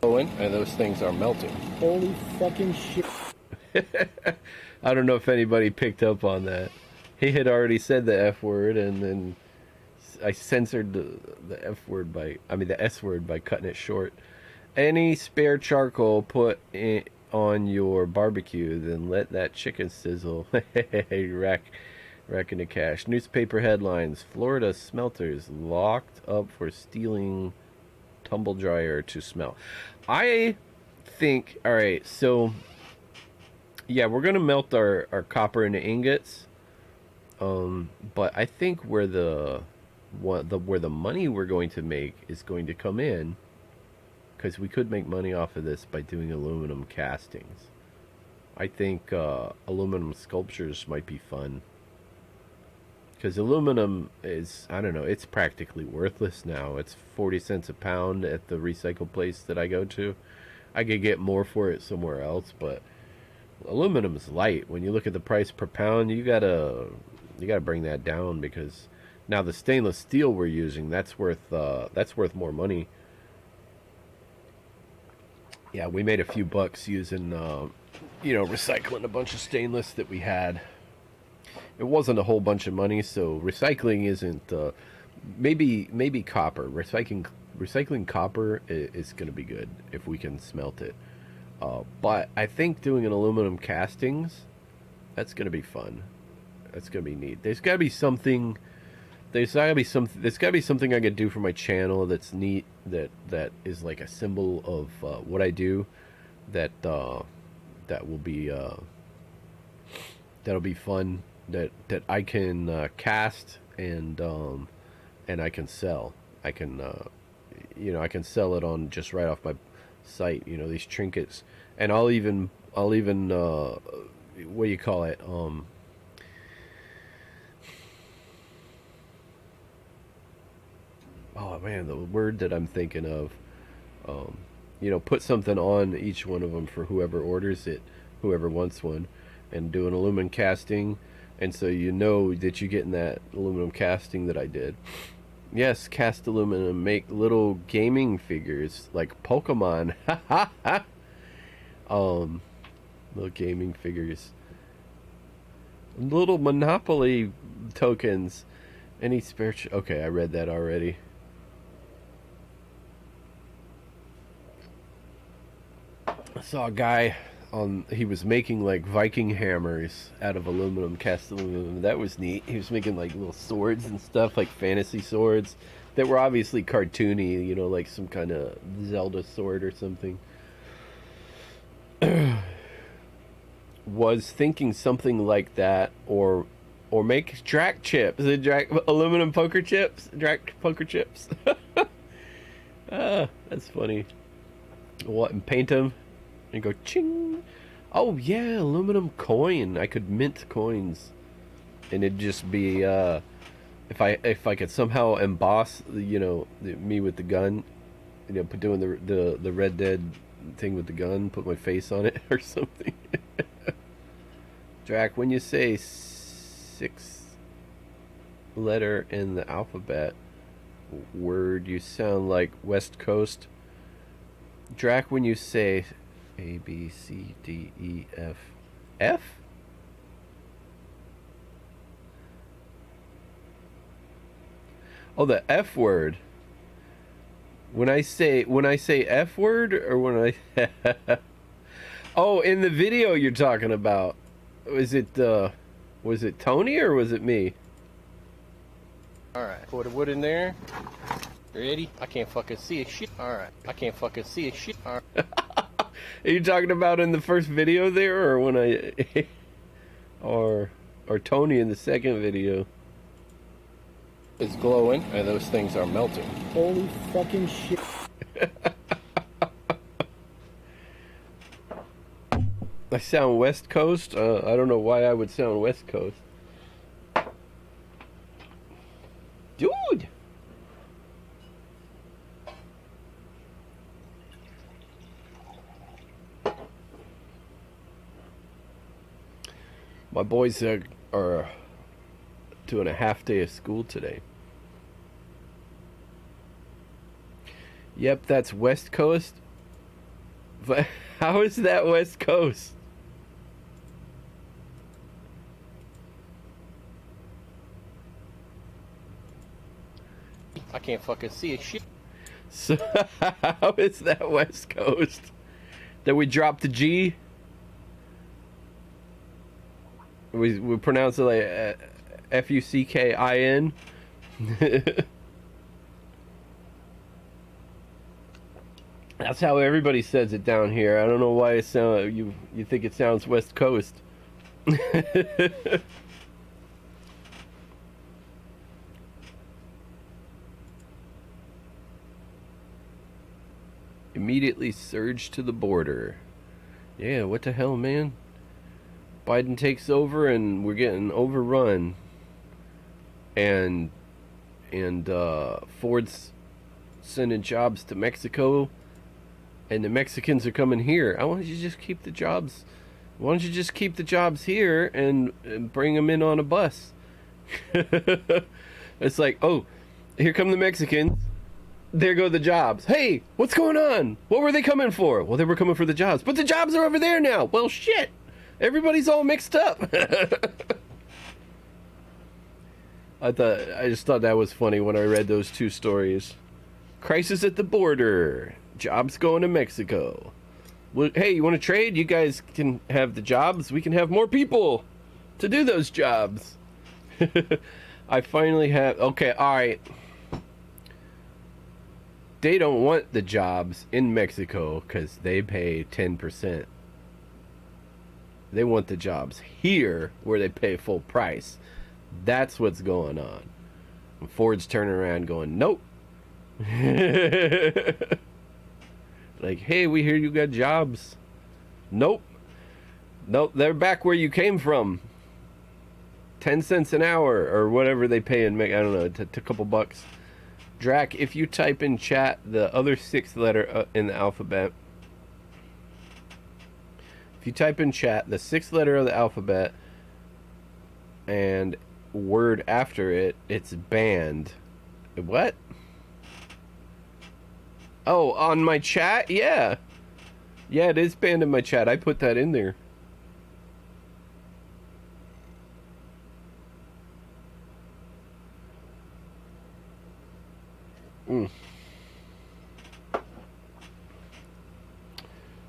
And those things are melting. Holy fucking shit. I don't know if anybody picked up on that. He had already said the F word, and then I censored the F word the S word by cutting it short. Any spare charcoal put on your barbecue, then let that chicken sizzle. Racking the cash. Newspaper headlines: Florida smelters locked up for stealing tumble dryer to smelt. I think, alright, so yeah, we're gonna melt our copper into ingots. But I think where the money we're going to make is going to come in, because we could make money off of this by doing aluminum castings. I think aluminum sculptures might be fun, because aluminum is, I don't know, it's practically worthless now. It's 40 cents a pound at the recycle place that I go to. I could get more for it somewhere else, but aluminum is light. When you look at the price per pound, you gotta bring that down, because now the stainless steel we're using, that's worth more money. Yeah, we made a few bucks using recycling a bunch of stainless that we had. It wasn't a whole bunch of money, so recycling isn't maybe copper. Recycling copper is going to be good if we can smelt it. But I think doing an aluminum castings, that's going to be fun. That's going to be neat. There's got to be something I could do for my channel that's neat, that is like a symbol of what I do, that will be that'll be fun, that I can cast and I can sell. I can I can sell it on just right off my site, these trinkets. And I'll even what do you call it, oh man, the word that I'm thinking of, put something on each one of them for whoever orders it, whoever wants one, and do an aluminum casting, and so that you're getting that aluminum casting that I did. Yes, cast aluminum, make little gaming figures like Pokemon. Little gaming figures, little Monopoly tokens. Any spare okay, I read that already. I saw a guy he was making like Viking hammers out of aluminum, cast aluminum. That was neat. He was making like little swords and stuff, like fantasy swords that were obviously cartoony, like some kind of Zelda sword or something. Was thinking something like that, or make Drac chips, aluminum poker chips, Drac poker chips. That's funny. What, and paint them and go ching. Oh yeah, aluminum coin. I could mint coins, and it'd just be if I could somehow emboss me with the gun, doing the Red Dead thing with the gun, put my face on it or something. Drac, when you say 6 letter in the alphabet word, you sound like West Coast. Drac, when you say A, B, C, D, E, F, F? Oh, the F word. When I say F word, or when I oh, in the video you're talking about. Was it Tony or was it me? Alright, pour the wood in there. Ready? I can't fucking see a shit. Alright, I can't fucking see a shit. Alright. Are you talking about in the first video there, or when I or Tony in the second video? It's glowing, and those things are melting. Holy fucking shit. I sound West Coast? I don't know why I would sound West Coast. Dude! My boys are doing a half day of school today. Yep, that's West Coast. But how is that West Coast? I can't fucking see a shit. So how is that West Coast? That we dropped the G? We pronounce it like F-U-C-K-I-N. That's how everybody says it down here. I don't know why it sound you think it sounds West Coast. Immediately surge to the border. Yeah, what the hell, man? Biden takes over and we're getting overrun. And Ford's sending jobs to Mexico, and the Mexicans are coming here. Why don't you just keep the jobs? Why don't you just keep the jobs here and bring them in on a bus? It's like, oh, here come the Mexicans. There go the jobs. Hey, what's going on? What were they coming for? Well, they were coming for the jobs. But the jobs are over there now. Well, shit. Everybody's all mixed up. I just thought that was funny when I read those two stories. Crisis at the border. Jobs going to Mexico. Well, hey, you want to trade? You guys can have the jobs. We can have more people to do those jobs. I finally have... Okay, all right. They don't want the jobs in Mexico because they pay 10%. They want the jobs here where they pay full price. That's what's going on. And Ford's turning around going, nope. Like, hey, we hear you got jobs. Nope. Nope, they're back where you came from. 10 cents an hour or whatever they pay in, I don't know, a couple bucks. Drac, if you type in chat the other 6th letter in the alphabet, if you type in chat the 6th letter of the alphabet and word after it, it's banned. What? Oh, on my chat? Yeah. Yeah, it is banned in my chat. I put that in there.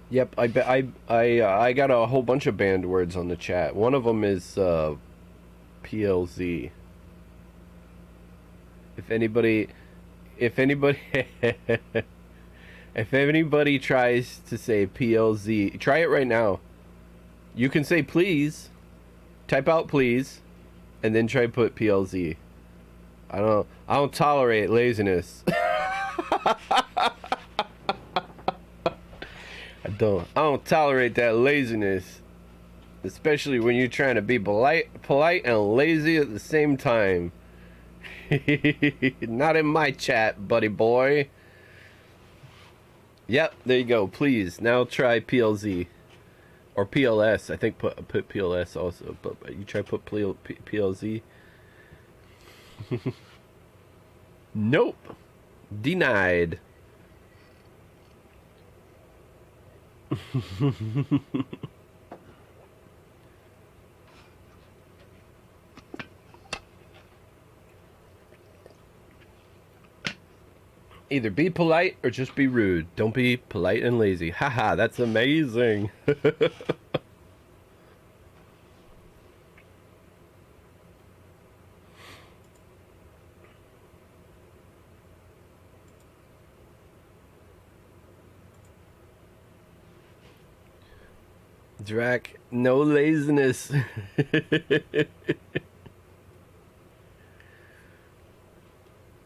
Yep, I got a whole bunch of banned words on the chat. One of them is PLZ. If anybody if anybody tries to say PLZ, try it right now. You can say please, type out please, and then try to put PLZ. I don't tolerate laziness. I don't tolerate that laziness, especially when you're trying to be polite and lazy at the same time. Not in my chat, buddy boy. Yep, there you go. Please now try PLZ or PLS. I think put PLS also, but you try to put PLZ. Nope. Denied. Either be polite or just be rude. Don't be polite and lazy. Haha, that's amazing. Drac, no laziness.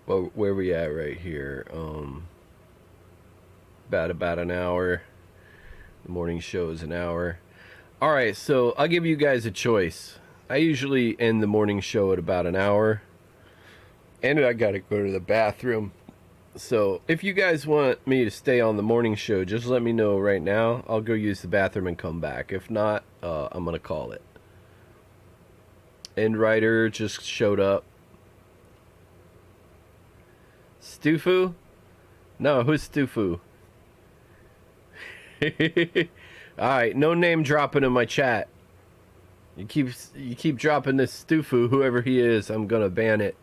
Well, where we at right here? About an hour. The morning show is an hour. All right, so I'll give you guys a choice. I usually end the morning show at about an hour, and I gotta go to the bathroom. So if you guys want me to stay on the morning show, just let me know right now. I'll go use the bathroom and come back. If not, I'm gonna call it. End writer just showed up. Stufu? No, who's Stufu? Alright, no name dropping in my chat. You keep dropping this Stufu, whoever he is, I'm gonna ban it.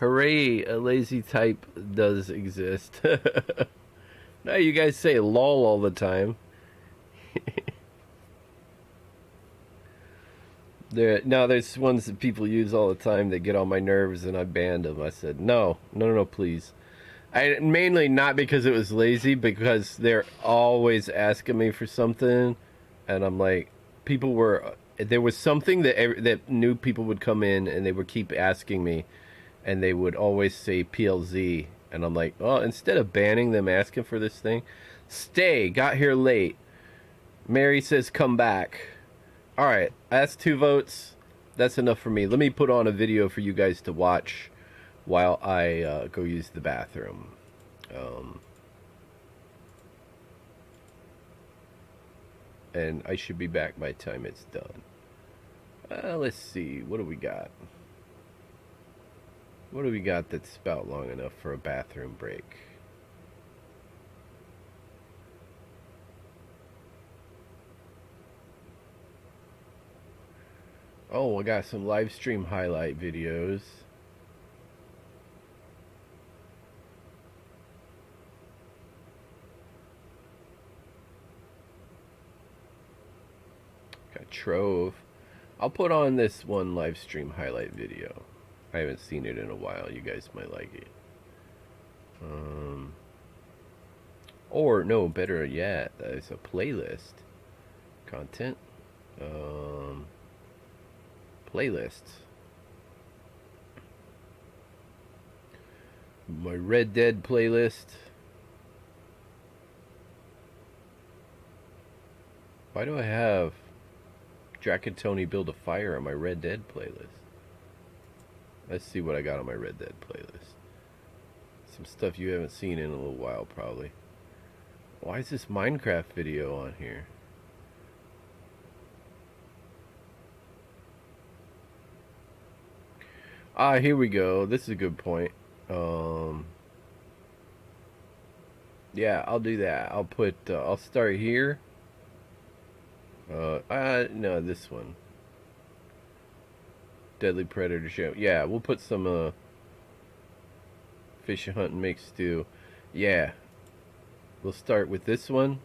Hooray, a lazy type does exist. Now you guys say lol all the time. There's ones that people use all the time that get on my nerves, and I banned them. I said, no, please. Mainly not because it was lazy, because they're always asking me for something, and I'm like, there was something that new people would come in, and they would keep asking me, and they would always say PLZ, and I'm like, well, instead of banning them asking for this thing, stay, got here late. Mary says come back. Alright, that's 2 votes. That's enough for me. Let me put on a video for you guys to watch while I go use the bathroom. And I should be back by the time it's done. Let's see, what do we got? What do we got that's about long enough for a bathroom break? Oh, I got some live stream highlight videos. Got Trove. I'll put on this one live stream highlight video. I haven't seen it in a while. You guys might like it. Or, no, better yet, it's a playlist. Content. Playlists. My Red Dead playlist. Why do I have Drac and Tony build a fire on my Red Dead playlist? Let's see what I got on my Red Dead playlist. Some stuff you haven't seen in a little while, probably. Why is this Minecraft video on here? Ah, here we go. This is a good point. Yeah, I'll do that. I'll put, I'll start here. No, this one. Deadly Predator Show. Yeah, we'll put some, fish hunt and make stew. Yeah. We'll start with this one.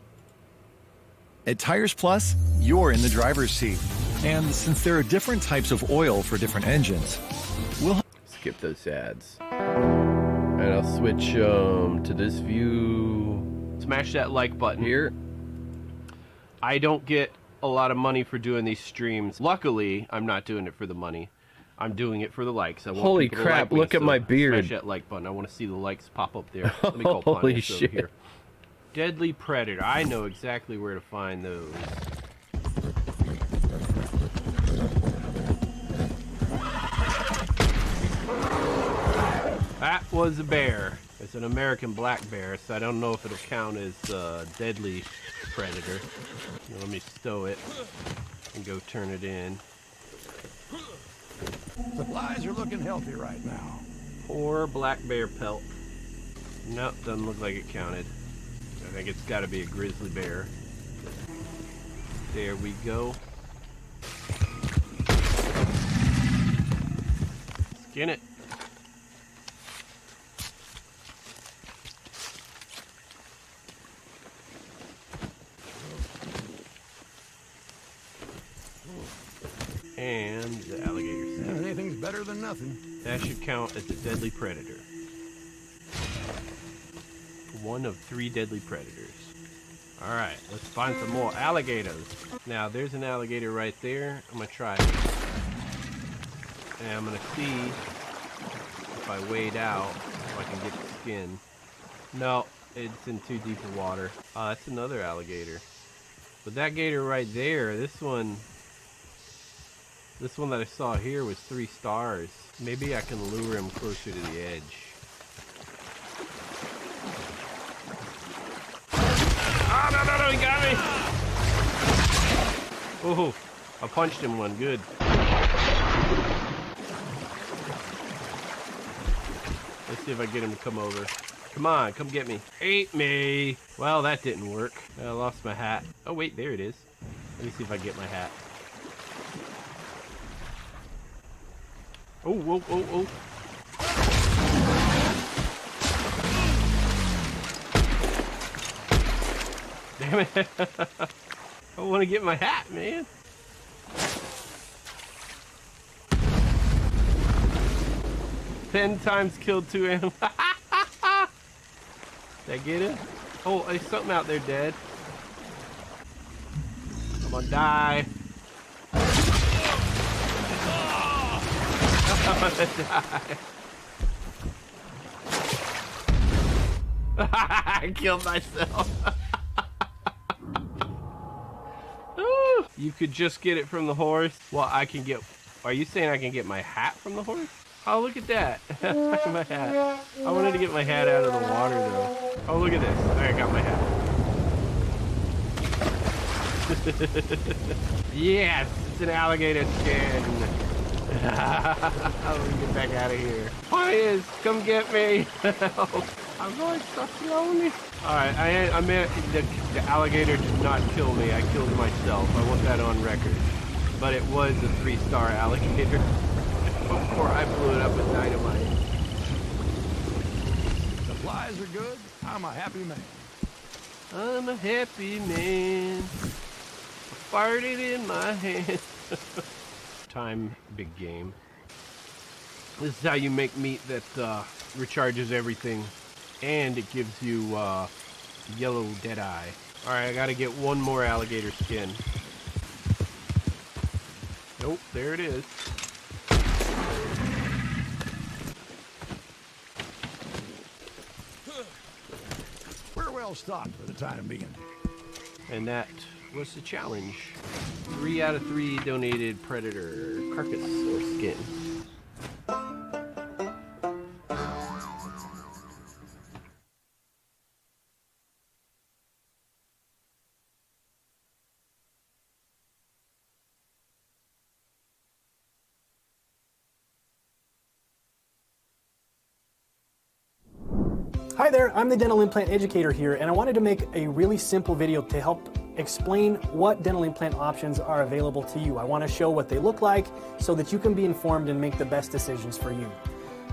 At Tires Plus, you're in the driver's seat. And since there are different types of oil for different engines, we'll skip those ads. And I'll switch to this view. Smash that like button here. I don't get a lot of money for doing these streams. Luckily, I'm not doing it for the money. I'm doing it for the likes. I want Holy people crap, to like me, look at my beard. Smash that like button. I want to see the likes pop up there. Let me call Holy shit. Here. Deadly Predator. I know exactly where to find those. That was a bear. It's an American black bear, so I don't know if it'll count as Deadly Predator. Let me stow it and go turn it in. Supplies are looking healthy right now. Poor black bear pelt. Nope, doesn't look like it counted. I think it's got to be a grizzly bear. There we go. Skin it. And the alligator skin. Anything's better than nothing. That should count as a deadly predator. 1 of 3 deadly predators. Alright, let's find some more alligators. Now, there's an alligator right there. I'm going to try it. And I'm going to see if I wade out, if I can get the skin. No, it's in too deep of water. Oh, that's another alligator. But that gator right there, this one that I saw here was 3 stars. Maybe I can lure him closer to the edge. Oh, no, he got me! Oh, I punched him one, good. Let's see if I get him to come over. Come on, come get me. Eat me! Well, that didn't work. I lost my hat. Oh, wait, there it is. Let me see if I get my hat. Oh. Damn it. I want to get my hat, man. Ten times killed 2 animals. Did I get it? Oh, there's something out there dead. I'm gonna die. I'm gonna die. I killed myself. You could just get it from the horse. Well, I can get... Are you saying I can get my hat from the horse? Oh, look at that. My hat. I wanted to get my hat out of the water, though. Oh, look at this. I got my hat. Yes! It's an alligator skin. Let me get back out of here. Please, come get me. I'm going so slowly. Alright, I meant the alligator did not kill me. I killed myself. I want that on record. But it was a 3-star alligator. Before I blew it up with dynamite. Supplies are good. I'm a happy man. I'm a happy man. I farted in my hand. Time, big game. This is how you make meat that recharges everything. And it gives you yellow deadeye. Alright, I gotta get 1 more alligator skin. Nope, there it is. We're well stocked for the time being. And that was the challenge. 3 out of 3 donated predator carcass or skin. Hi there, I'm the dental implant educator here, and I wanted to make a really simple video to help explain what dental implant options are available to you. I want to show what they look like so that you can be informed and make the best decisions for you.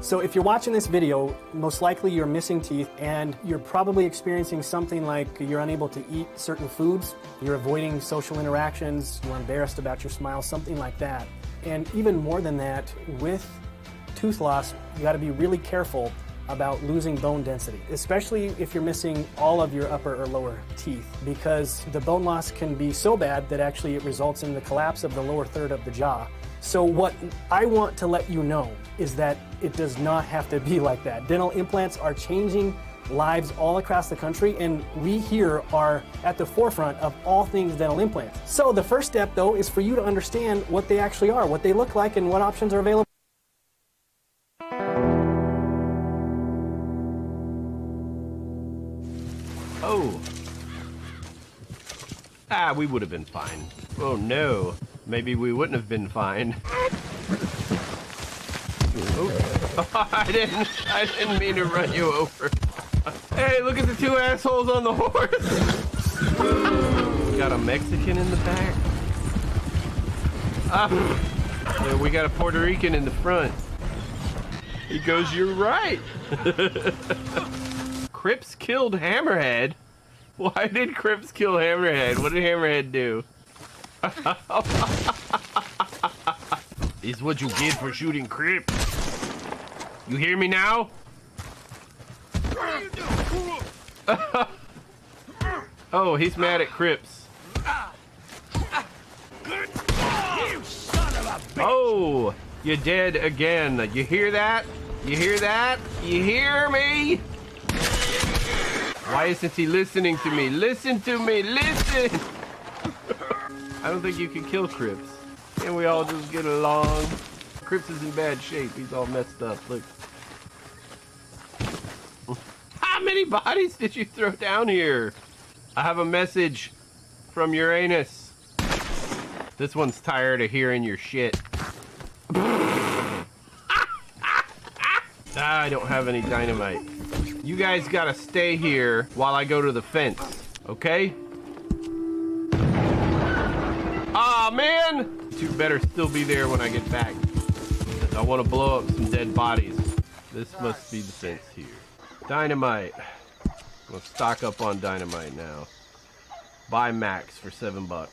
So if you're watching this video, most likely you're missing teeth and you're probably experiencing something like you're unable to eat certain foods, you're avoiding social interactions, you're embarrassed about your smile, something like that. And even more than that, with tooth loss, you got to be really careful about losing bone density, especially if you're missing all of your upper or lower teeth, because the bone loss can be so bad that actually it results in the collapse of the lower third of the jaw. So what I want to let you know is that it does not have to be like that. Dental implants are changing lives all across the country, and we here are at the forefront of all things dental implants. So the first step, though, is for you to understand what they actually are, what they look like, and what options are available. Oh. We would have been fine. Oh no. Maybe we wouldn't have been fine. I didn't mean to run you over. Hey, look at the two assholes on the horse. Got a Mexican in the back. Yeah, we got a Puerto Rican in the front. He goes, "You're right." Crips killed Hammerhead. Why did Crips kill Hammerhead? What did Hammerhead do? This is what you get for shooting Crips. You hear me now? Oh, he's mad at Crips. Oh, you're dead again. You hear that? You hear that? You hear me? Why isn't he listening to me? Listen to me, listen! I don't think you can kill Crips. Can we all just get along? Crips is in bad shape. He's all messed up. Look. How many bodies did you throw down here? I have a message from Uranus. This one's tired of hearing your shit. I don't have any dynamite. You guys gotta stay here while I go to the fence, okay? Aw, man! You better still be there when I get back. I want to blow up some dead bodies. This must be the fence here. Dynamite. We'll stock up on dynamite now. Buy max for $7.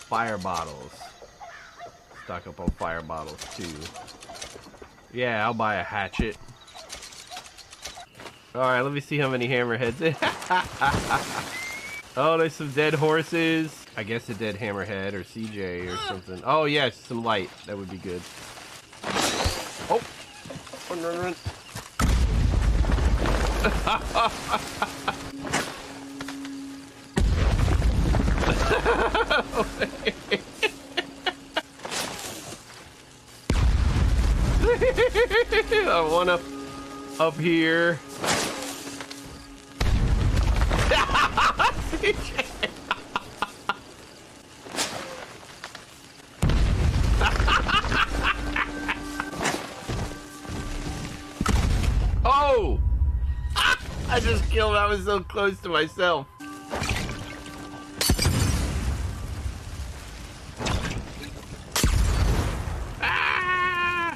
Fire bottles. Stock up on fire bottles too. Yeah, I'll buy a hatchet. Alright, let me see how many hammerheads. Oh, there's some dead horses. I guess a dead hammerhead or CJ or something. Oh, yes, some light. That would be good. Oh! Run, run, run. One up here. Oh! I just killed him. I was so close to myself. Ah!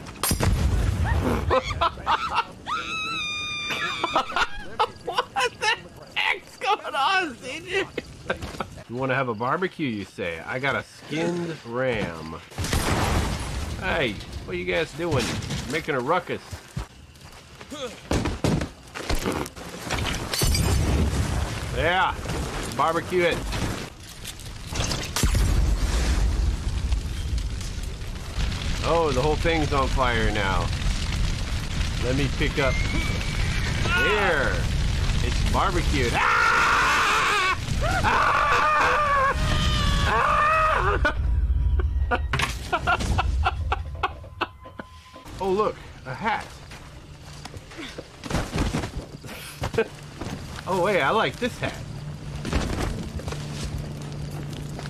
What the heck's going on, CJ? You want to have a barbecue, you say? I got a skinned ram. Hey, what are you guys doing? Making a ruckus. Yeah, barbecue it. Oh, the whole thing's on fire now. Let me pick up. Here, it's barbecued. Ah! Ah! Ah! Oh, look, a hat. Oh, wait, I like this hat.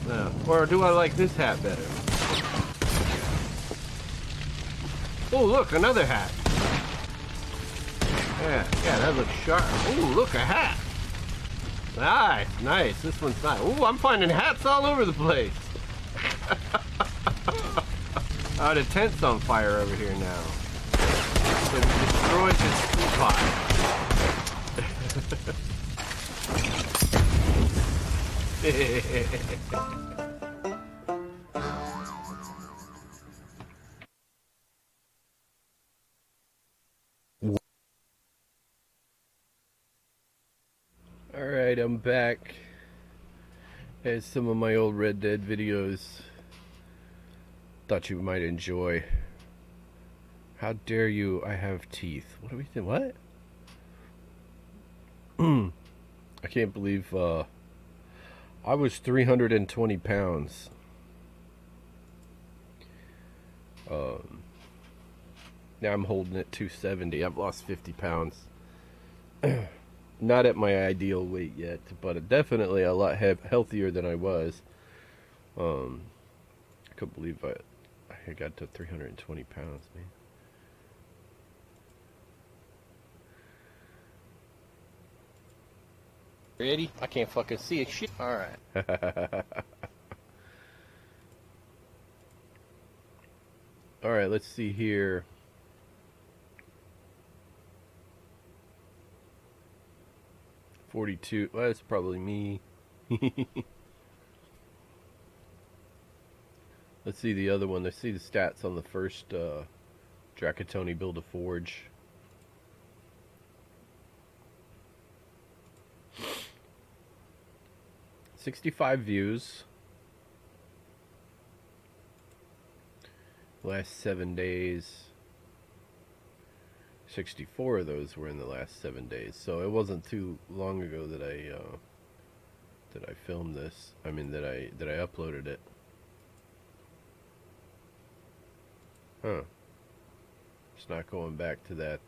No. Or do I like this hat better? Oh, look, another hat. Yeah, that looks sharp. Oh, look, a hat. Nice, nice. This one's nice. Oh, I'm finding hats all over the place. Oh, the tent's on fire over here now. So we destroyed this food pot. Alright, I'm back. Here's some of my old Red Dead videos. Thought you might enjoy. How dare you, I have teeth. What do we think? What? I can't believe I was 320 pounds. Now I'm holding at 270. I've lost 50 pounds. Not at my ideal weight yet, but definitely a lot healthier than I was. I couldn't believe I got to 320 pounds, man. Ready? I can't fucking see a shit. Alright. Alright, let's see here. $42. Well, that's probably me. Let's see the other one. Let's see the stats on the first Drac Solo Build a Forge. $65 views. Last 7 days. 64 of those were in the last 7 days. So it wasn't too long ago that I filmed this. I mean that I uploaded it. Huh. It's not going back to that.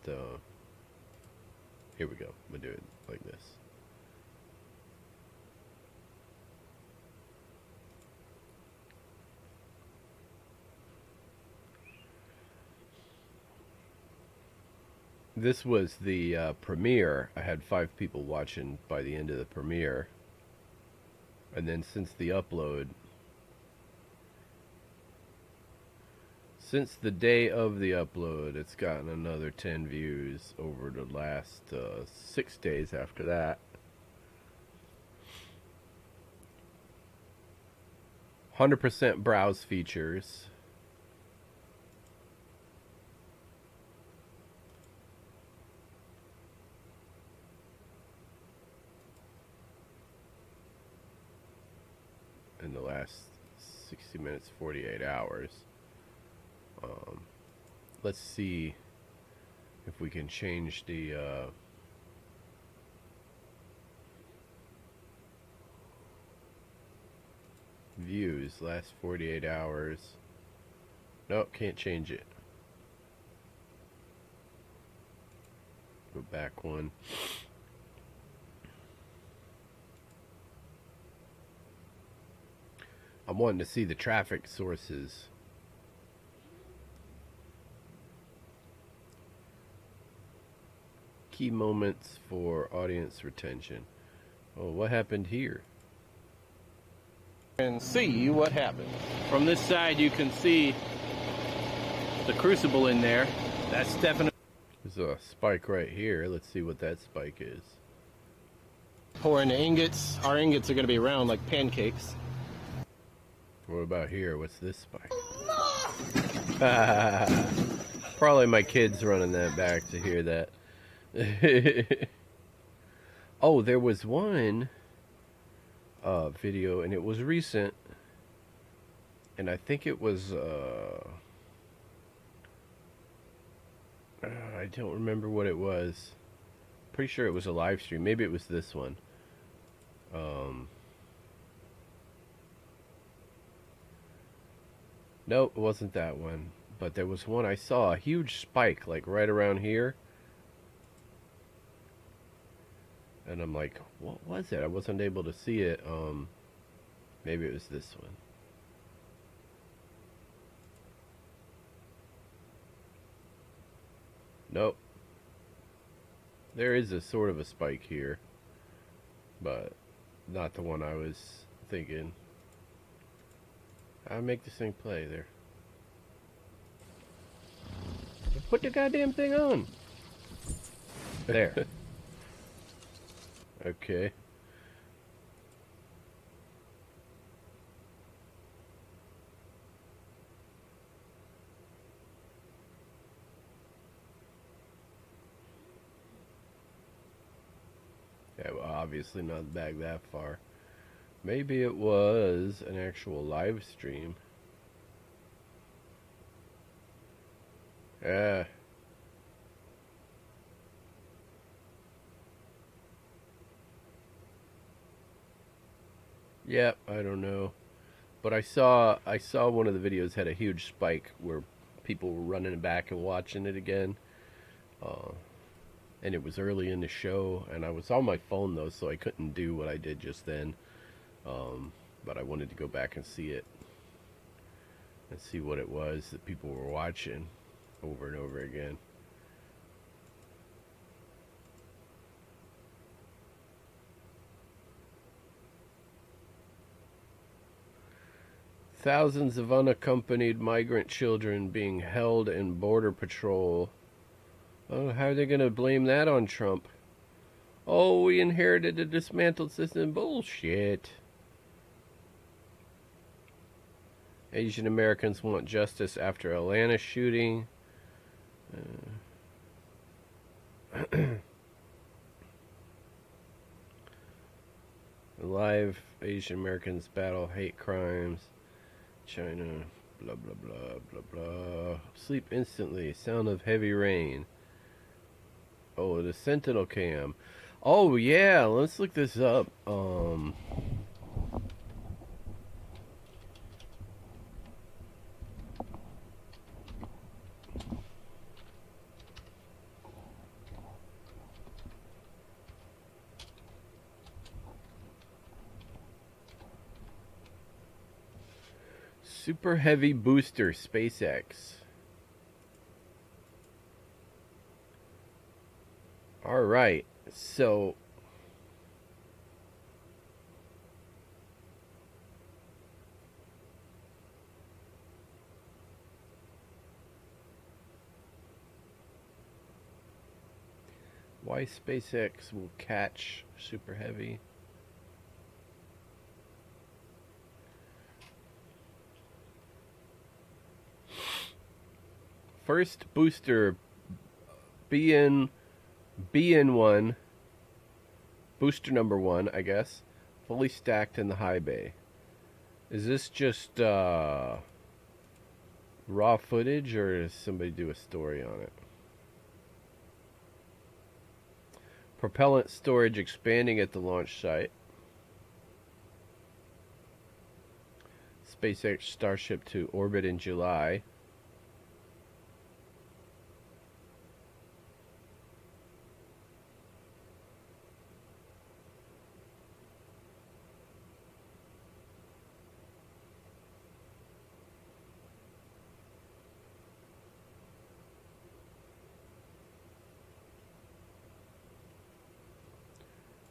Here we go. I'm gonna do it like this. This was the premiere. I had 5 people watching by the end of the premiere. And then since the upload, since the day of the upload, it's gotten another 10 views over the last 6 days after that. 100% browse features. In the last 60 minutes, 48 hours. Let's see if we can change the views. Last 48 hours. Nope, can't change it. Go back one. I'm wanting to see the traffic sources. Key moments for audience retention. Oh, what happened here? And see what happened. From this side you can see the crucible in there. That's definitely... There's a spike right here. Let's see what that spike is. Pouring the ingots. Our ingots are going to be round like pancakes. What about here? What's this spike? Probably my kids running that back to hear that. Oh, there was one video, and it was recent, and I think it was I don't remember what it was. Pretty sure it was a live stream. Maybe it was this one. Nope, it wasn't that one. But there was one I saw, a huge spike, like right around here. And I'm like, what was it? I wasn't able to see it. Maybe it was this one. Nope. There is a sort of a spike here, but not the one I was thinking. I'll make this thing play there. Put the goddamn thing on. There. Okay. Yeah, well, obviously not back that far. Maybe it was an actual live stream. Yeah. Yep, I don't know. But I saw one of the videos had a huge spike where people were running back and watching it again. And it was early in the show, and I was on my phone though, so I couldn't do what I did just then. But I wanted to go back and see it and see what it was that people were watching over and over again. Thousands of unaccompanied migrant children being held in Border Patrol. Oh, how are they going to blame that on Trump? Oh, we inherited a dismantled system. Bullshit. Asian Americans want justice after Atlanta shooting. Live Asian Americans battle hate crimes. China, blah, blah, blah, blah, blah. Sleep instantly. Sound of heavy rain. Oh, the Sentinel cam. Oh, yeah. Let's look this up. Super Heavy Booster, SpaceX. All right, so why SpaceX will catch Super Heavy? First booster, BN1, booster number 1, I guess, fully stacked in the high bay. Is this just raw footage, or does somebody do a story on it? Propellant storage expanding at the launch site. SpaceX Starship to orbit in July.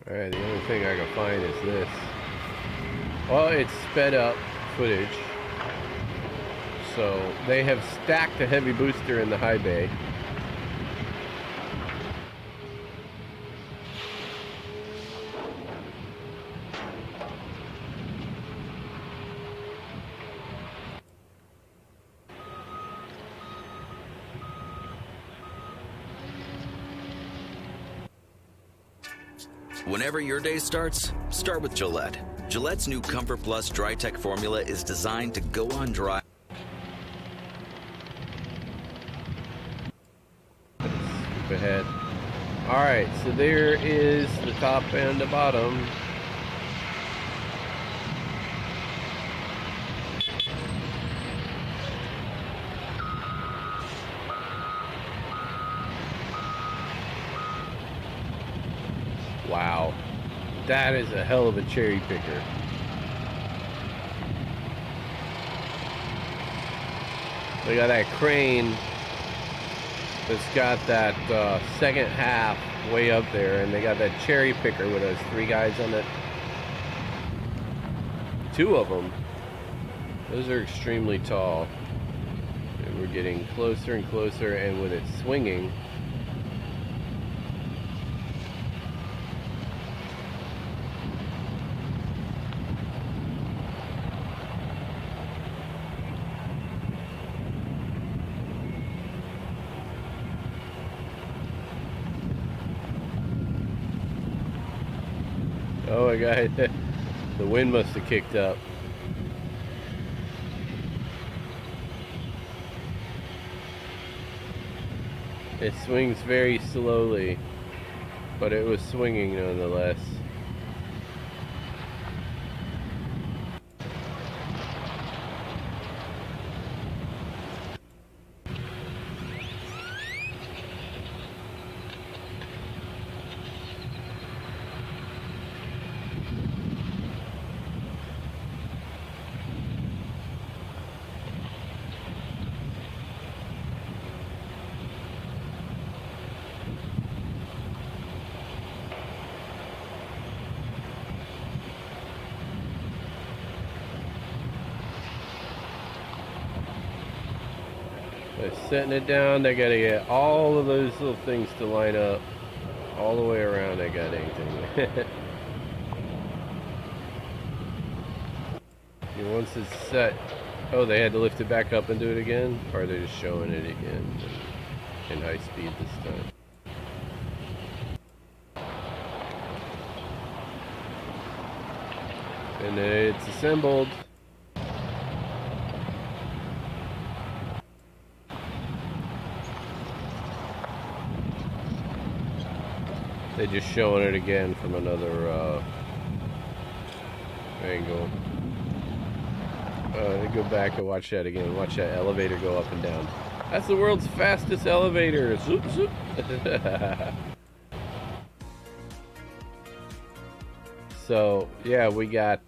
Alright, the only thing I can find is this. Well, it's sped up footage. So, they have stacked a heavy booster in the high bay. Whenever your day starts, start with Gillette. Gillette's new Comfort Plus Dry Tech formula is designed to go on dry. Skip ahead. Alright, so there is the top and the bottom. Wow, that is a hell of a cherry picker. They got that crane that's got that second half way up there, and they got that cherry picker with those 3 guys on it. 2 of them. Those are extremely tall. And we're getting closer and closer, and with it swinging, oh my god, the wind must have kicked up. It swings very slowly, but it was swinging nonetheless. They're setting it down. They gotta get all of those little things to line up all the way around. They got anything. Once it's set, oh, they had to lift it back up and do it again, or are they just showing it again in high speed this time? And it's assembled. They're just showing it again from another angle. Go back and watch that again. Watch that elevator go up and down. That's the world's fastest elevator. Zoop, zoop. So, yeah, we got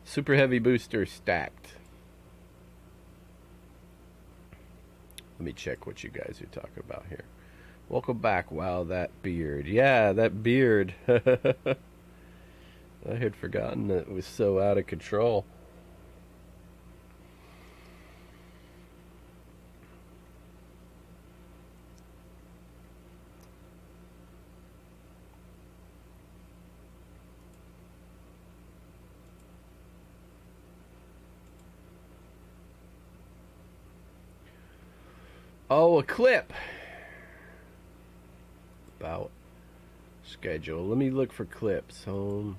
super heavy booster stacked. Let me check what you guys are talking about here. Welcome back. Wow, that beard. Yeah, that beard. I had forgotten that it was so out of control. Oh, a clip. About schedule. Let me look for clips. Home.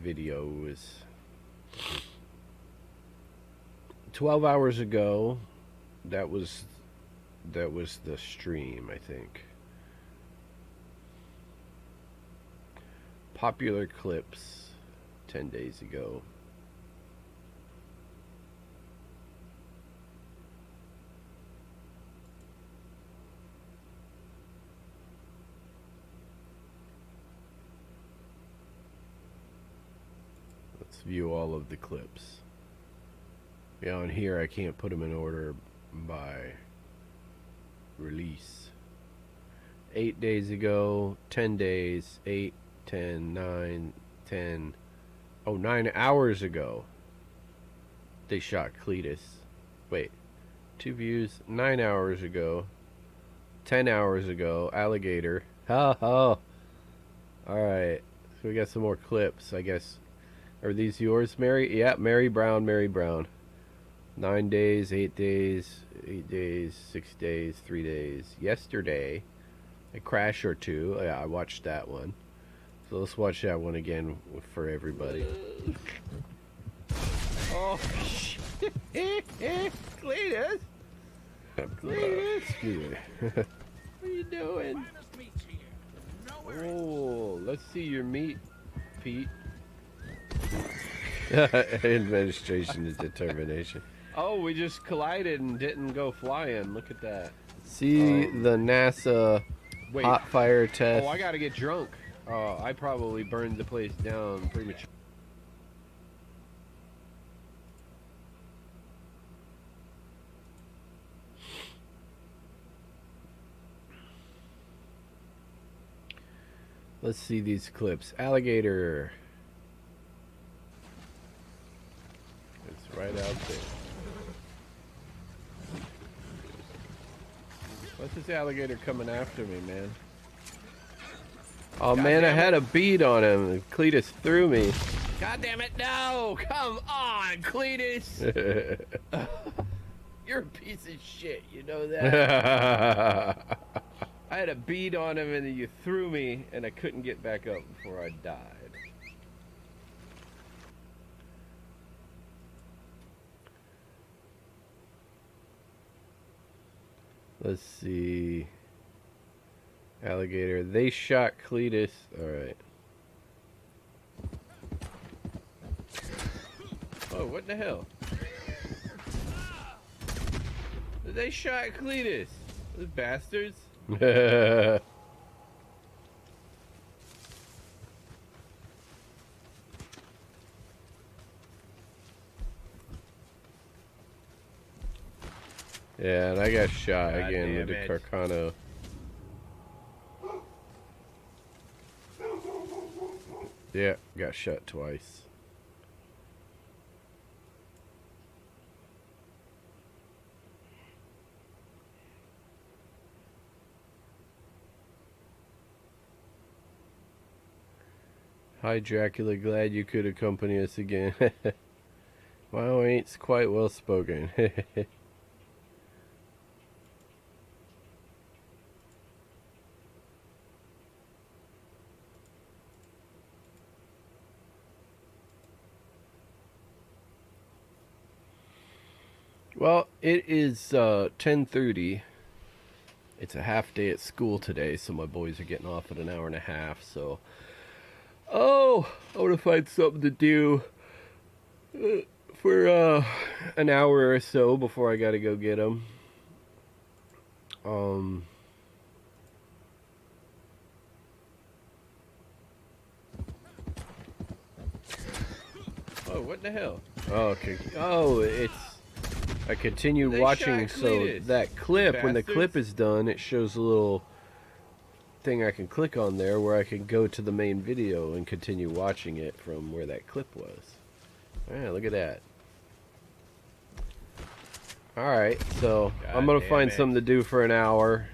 Videos. 12 hours ago. That was the stream, I think. Popular clips 10 days ago. View all of the clips. Yeah, on here I can't put them in order by release. 8 days ago, 10 days, 8, 10, 9, 10. Oh, 9 hours ago they shot Cletus. Wait, 2 views. 9 hours ago, 10 hours ago, alligator. Ha ha. Alright, so we got some more clips, I guess. Are these yours, Mary? Yeah, Mary Brown, Mary Brown. 9 days, 8 days, 8 days, 6 days, 3 days. Yesterday, a crash or two. Yeah, I watched that one. So let's watch that one again for everybody. Oh, shit. Cletus. Cletus. What are you doing? Oh, let's see your meat, Pete. Administration is determination. Oh, we just collided and didn't go flying. Look at that. See the NASA hot fire test. Oh, I gotta get drunk. I probably burned the place down prematurely. Let's see these clips. Alligator. It's right out there. What's this alligator coming after me, man? Oh, God, man, I had a bead on him. Cletus threw me. God damn it, no! Come on, Cletus! You're a piece of shit, you know that? I had a bead on him and then you threw me and I couldn't get back up before I died. Let's see. Alligator. They shot Cletus. Alright. Oh, what the hell? They shot Cletus. Those bastards. Yeah, and I got shot again with the Carcano. Yeah, got shot twice. Hi, Dracula. Glad you could accompany us again. Wow, ain't quite well spoken. Well, it is 10:30. It's a half day at school today, so my boys are getting off at an hour and a half. So, I want to find something to do for an hour or so before I got to go get them. Oh, what the hell? Oh, okay. Oh, it's... I continue watching, so that clip, when the clip is done, it shows a little thing I can click on there where I can go to the main video and continue watching it from where that clip was. Yeah, look at that. Alright, so I'm going to find something to do for an hour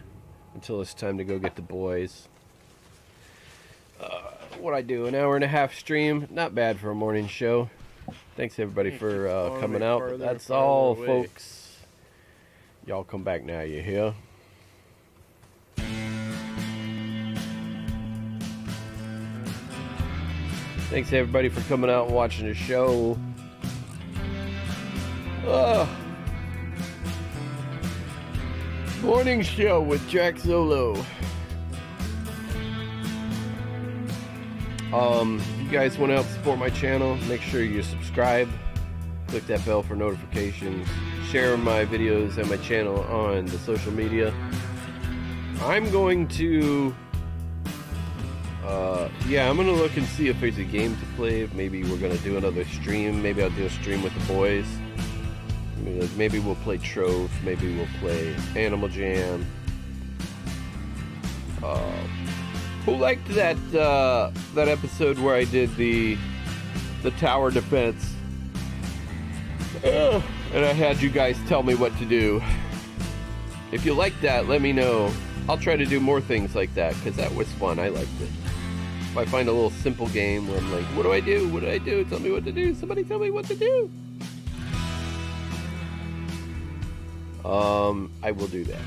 until it's time to go get the boys. What I do, an hour and a half stream, not bad for a morning show. Thanks everybody for coming out. But that's all, folks. Y'all come back now, you hear? Thanks everybody for coming out and watching the show. Morning show with Drac Solo. If you guys want to help support my channel, make sure you subscribe, click that bell for notifications, share my videos and my channel on the social media. I'm going to I'm gonna look and see if there's a game to play. Maybe we're gonna do another stream. Maybe I'll do a stream with the boys. Maybe we'll play Trove. Maybe we'll play Animal Jam. Who liked that that episode where I did the tower defense? And I had you guys tell me what to do. If you like that, let me know. I'll try to do more things like that, because that was fun. I liked it. If I find a little simple game where I'm like, what do I do? What do I do? Tell me what to do. Somebody tell me what to do. I will do that.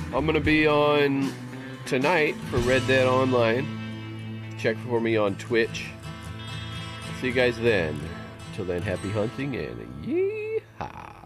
I'm going to be on tonight for Red Dead Online. Check for me on Twitch. See you guys then. Till then, happy hunting and yeehaw.